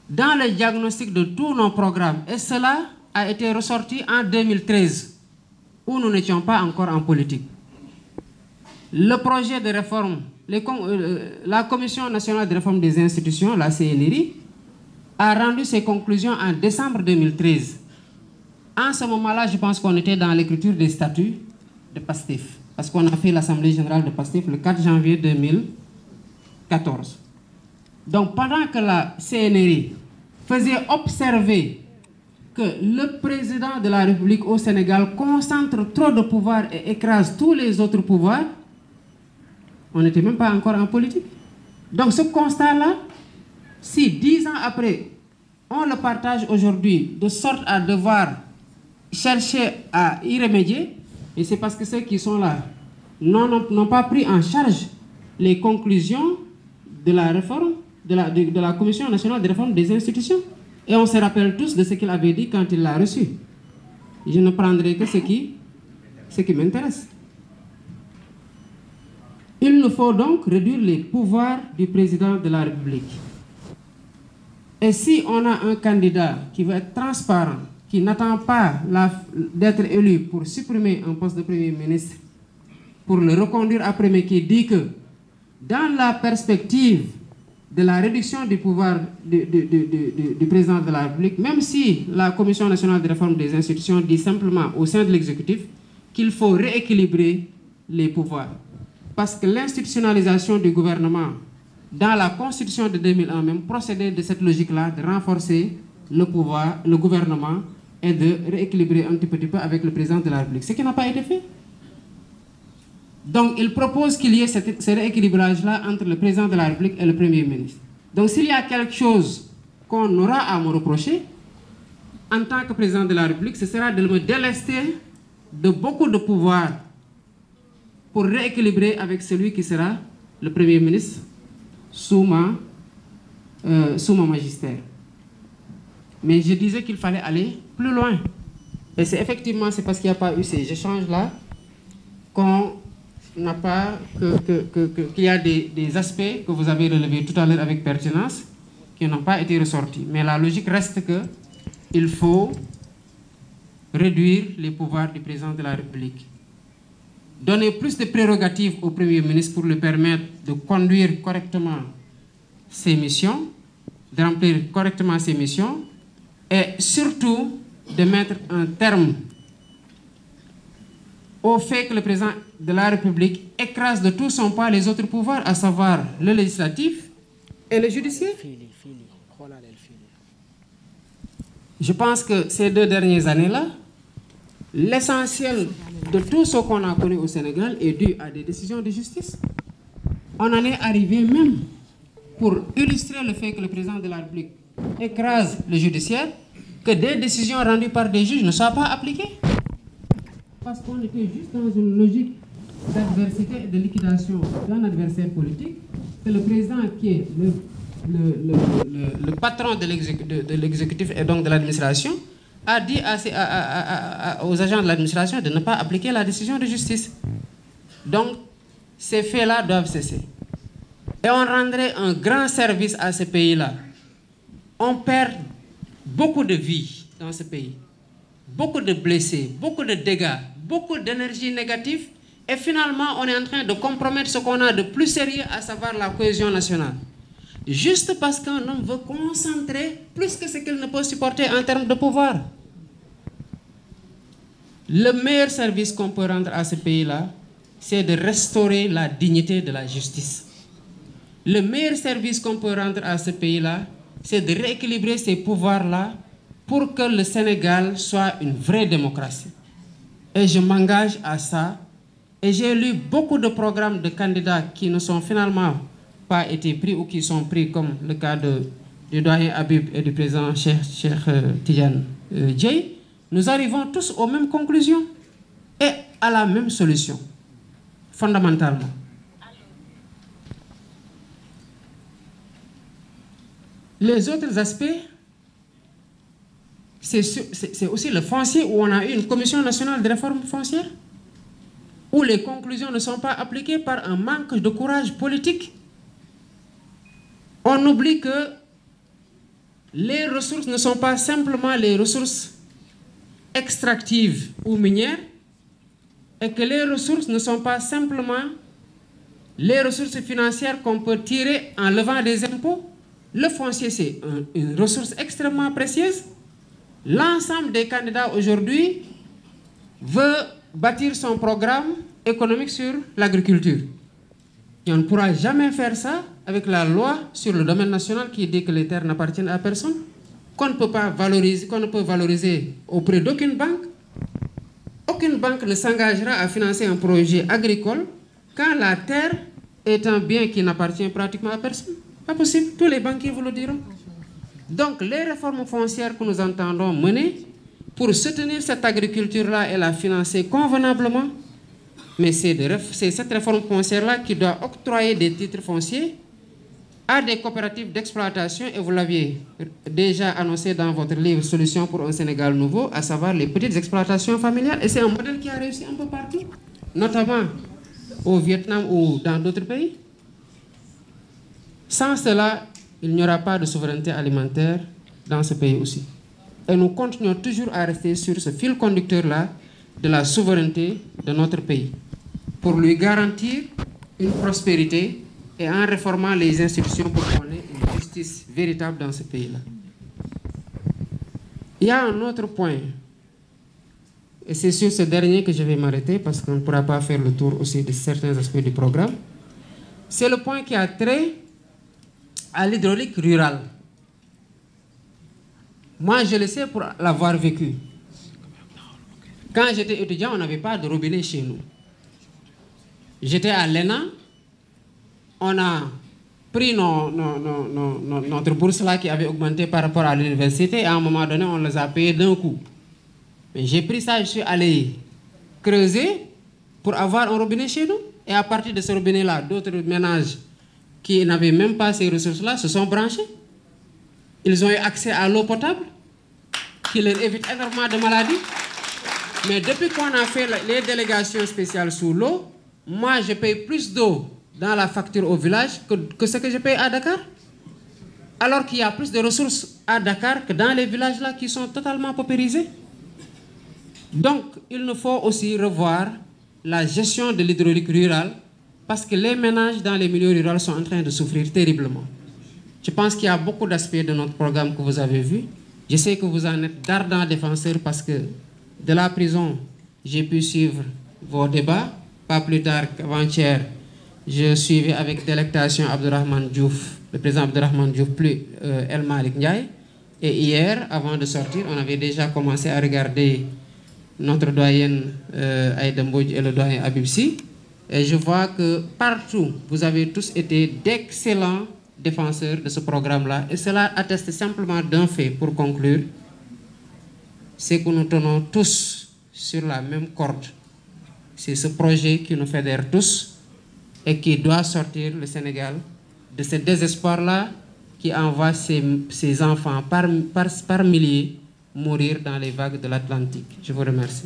Dans le diagnostic de tous nos programmes, et cela a été ressorti en 2013, où nous n'étions pas encore en politique. Le projet de réforme, la Commission nationale de réforme des institutions, la CNRI, a rendu ses conclusions en décembre 2013. En ce moment-là, je pense qu'on était dans l'écriture des statuts de PASTEF, parce qu'on a fait l'Assemblée générale de PASTEF le 4 janvier 2014. Donc pendant que la CNRI faisait observer que le président de la République au Sénégal concentre trop de pouvoir et écrase tous les autres pouvoirs, on n'était même pas encore en politique. Donc ce constat-là, si 10 ans après, on le partage aujourd'hui de sorte à devoir chercher à y remédier, et c'est parce que ceux qui sont là n'ont pas pris en charge les conclusions de la réforme, de la Commission nationale de réforme des institutions. Et on se rappelle tous de ce qu'il avait dit quand il l'a reçu. Je ne prendrai que ce qui m'intéresse. Il nous faut donc réduire les pouvoirs du président de la République. Et si on a un candidat qui veut être transparent, qui n'attend pas d'être élu pour supprimer un poste de Premier ministre, pour le reconduire après, mais qui dit que dans la perspective de la réduction du pouvoir du président de la République, même si la Commission nationale de réforme des institutions dit simplement au sein de l'exécutif qu'il faut rééquilibrer les pouvoirs. Parce que l'institutionnalisation du gouvernement dans la Constitution de 2001 même procédait de cette logique-là, de renforcer le pouvoir, le gouvernement, et de rééquilibrer un petit peu avec le président de la République, ce qui n'a pas été fait. Donc il propose qu'il y ait ce rééquilibrage-là entre le président de la République et le Premier ministre. Donc s'il y a quelque chose qu'on aura à me reprocher, en tant que président de la République, ce sera de me délester de beaucoup de pouvoir pour rééquilibrer avec celui qui sera le Premier ministre sous mon magistère. Mais je disais qu'il fallait aller plus loin. Et c'est effectivement, c'est parce qu'il n'y a pas eu ces échanges-là qu'on n'a pas, qu'il y a des aspects que vous avez relevés tout à l'heure avec pertinence qui n'ont pas été ressortis. Mais la logique reste qu'il faut réduire les pouvoirs du président de la République. Donner plus de prérogatives au Premier ministre pour lui permettre de conduire correctement ses missions, de remplir correctement ses missions, et surtout de mettre un terme au fait que le président de la République écrase de tout son poids les autres pouvoirs, à savoir le législatif et le judiciaire. Je pense que ces 2 dernières années-là, l'essentiel de tout ce qu'on a connu au Sénégal est dû à des décisions de justice. On en est arrivé même, pour illustrer le fait que le président de la République écrase le judiciaire, que des décisions rendues par des juges ne soient pas appliquées. Parce qu'on était juste dans une logique d'adversité et de liquidation d'un adversaire politique, que le président qui est le patron de l'exécutif et donc de l'administration a dit aux agents de l'administration de ne pas appliquer la décision de justice. Donc, ces faits-là doivent cesser. Et on rendrait un grand service à ce pays-là on perd beaucoup de vies dans ce pays, beaucoup de blessés, beaucoup de dégâts, beaucoup d'énergie négative, et finalement on est en train de compromettre ce qu'on a de plus sérieux, à savoir la cohésion nationale. Juste parce qu'un homme veut concentrer plus que ce qu'il ne peut supporter en termes de pouvoir. Le meilleur service qu'on peut rendre à ce pays-là, c'est de restaurer la dignité de la justice. Le meilleur service qu'on peut rendre à ce pays-là, c'est de rééquilibrer ces pouvoirs-là pour que le Sénégal soit une vraie démocratie. Et je m'engage à ça. Et j'ai lu beaucoup de programmes de candidats qui ne sont finalement pas été pris ou qui sont pris, comme le cas du doyen Habib et du président Cheikh Tidiane Dièye. Nous arrivons tous aux mêmes conclusions et à la même solution, fondamentalement. Les autres aspects, c'est aussi le foncier, où on a eu une commission nationale de réforme foncière, où les conclusions ne sont pas appliquées par un manque de courage politique. On oublie que les ressources ne sont pas simplement les ressources extractives ou minières, et que les ressources ne sont pas simplement les ressources financières qu'on peut tirer en levant des impôts. Le foncier, c'est une ressource extrêmement précieuse. L'ensemble des candidats aujourd'hui veut bâtir son programme économique sur l'agriculture. Et on ne pourra jamais faire ça avec la loi sur le domaine national qui dit que les terres n'appartiennent à personne, qu'on ne peut pas valoriser, qu'on ne peut valoriser auprès d'aucune banque. Aucune banque ne s'engagera à financer un projet agricole quand la terre est un bien qui n'appartient pratiquement à personne. Pas possible, tous les banquiers vous le diront. Donc les réformes foncières que nous entendons mener pour soutenir cette agriculture-là et la financer convenablement, mais c'est cette réforme foncière-là qui doit octroyer des titres fonciers à des coopératives d'exploitation, et vous l'aviez déjà annoncé dans votre livre Solutions pour un Sénégal nouveau, à savoir les petites exploitations familiales. Et c'est un modèle qui a réussi un peu partout, notamment au Vietnam ou dans d'autres pays. Sans cela, il n'y aura pas de souveraineté alimentaire dans ce pays aussi. Et nous continuons toujours à rester sur ce fil conducteur-là de la souveraineté de notre pays, pour lui garantir une prospérité et en réformant les institutions pour qu'on ait une justice véritable dans ce pays-là. Il y a un autre point, et c'est sur ce dernier que je vais m'arrêter parce qu'on ne pourra pas faire le tour aussi de certains aspects du programme. C'est le point qui a trait à l'hydraulique rurale. Moi, je le sais pour l'avoir vécu. Quand j'étais étudiant, on n'avait pas de robinet chez nous. J'étais à l'ENA. On a pris notre bourse là qui avait augmenté par rapport à l'université, et à un moment donné, on les a payés d'un coup. Mais j'ai pris ça, je suis allé creuser pour avoir un robinet chez nous. Et à partir de ce robinet-là, d'autres ménages qui n'avaient même pas ces ressources-là se sont branchés. Ils ont eu accès à l'eau potable, qui leur évite énormément de maladies. Mais depuis qu'on a fait les délégations spéciales sous l'eau, moi, je paye plus d'eau dans la facture au village que ce que je paye à Dakar. Alors qu'il y a plus de ressources à Dakar que dans les villages là qui sont totalement paupérisés. Donc, il nous faut aussi revoir la gestion de l'hydraulique rurale, parce que les ménages dans les milieux ruraux sont en train de souffrir terriblement. Je pense qu'il y a beaucoup d'aspects de notre programme que vous avez vu. Je sais que vous en êtes d'ardents défenseurs, parce que de la prison, j'ai pu suivre vos débats. Pas plus tard qu'avant-hier, je suivais avec délectation Abdourahmane Diouf, le président Abdourahmane Diouf, plus El Malick Ndiaye. Et hier, avant de sortir, on avait déjà commencé à regarder notre doyenne Aïda Mbodj et le doyen Habib Sy. Et je vois que partout, vous avez tous été d'excellents défenseurs de ce programme-là. Et cela atteste simplement d'un fait, pour conclure, c'est que nous tenons tous sur la même corde. C'est ce projet qui nous fédère tous et qui doit sortir le Sénégal de ce désespoir-là qui envoie ses enfants par milliers mourir dans les vagues de l'Atlantique. Je vous remercie.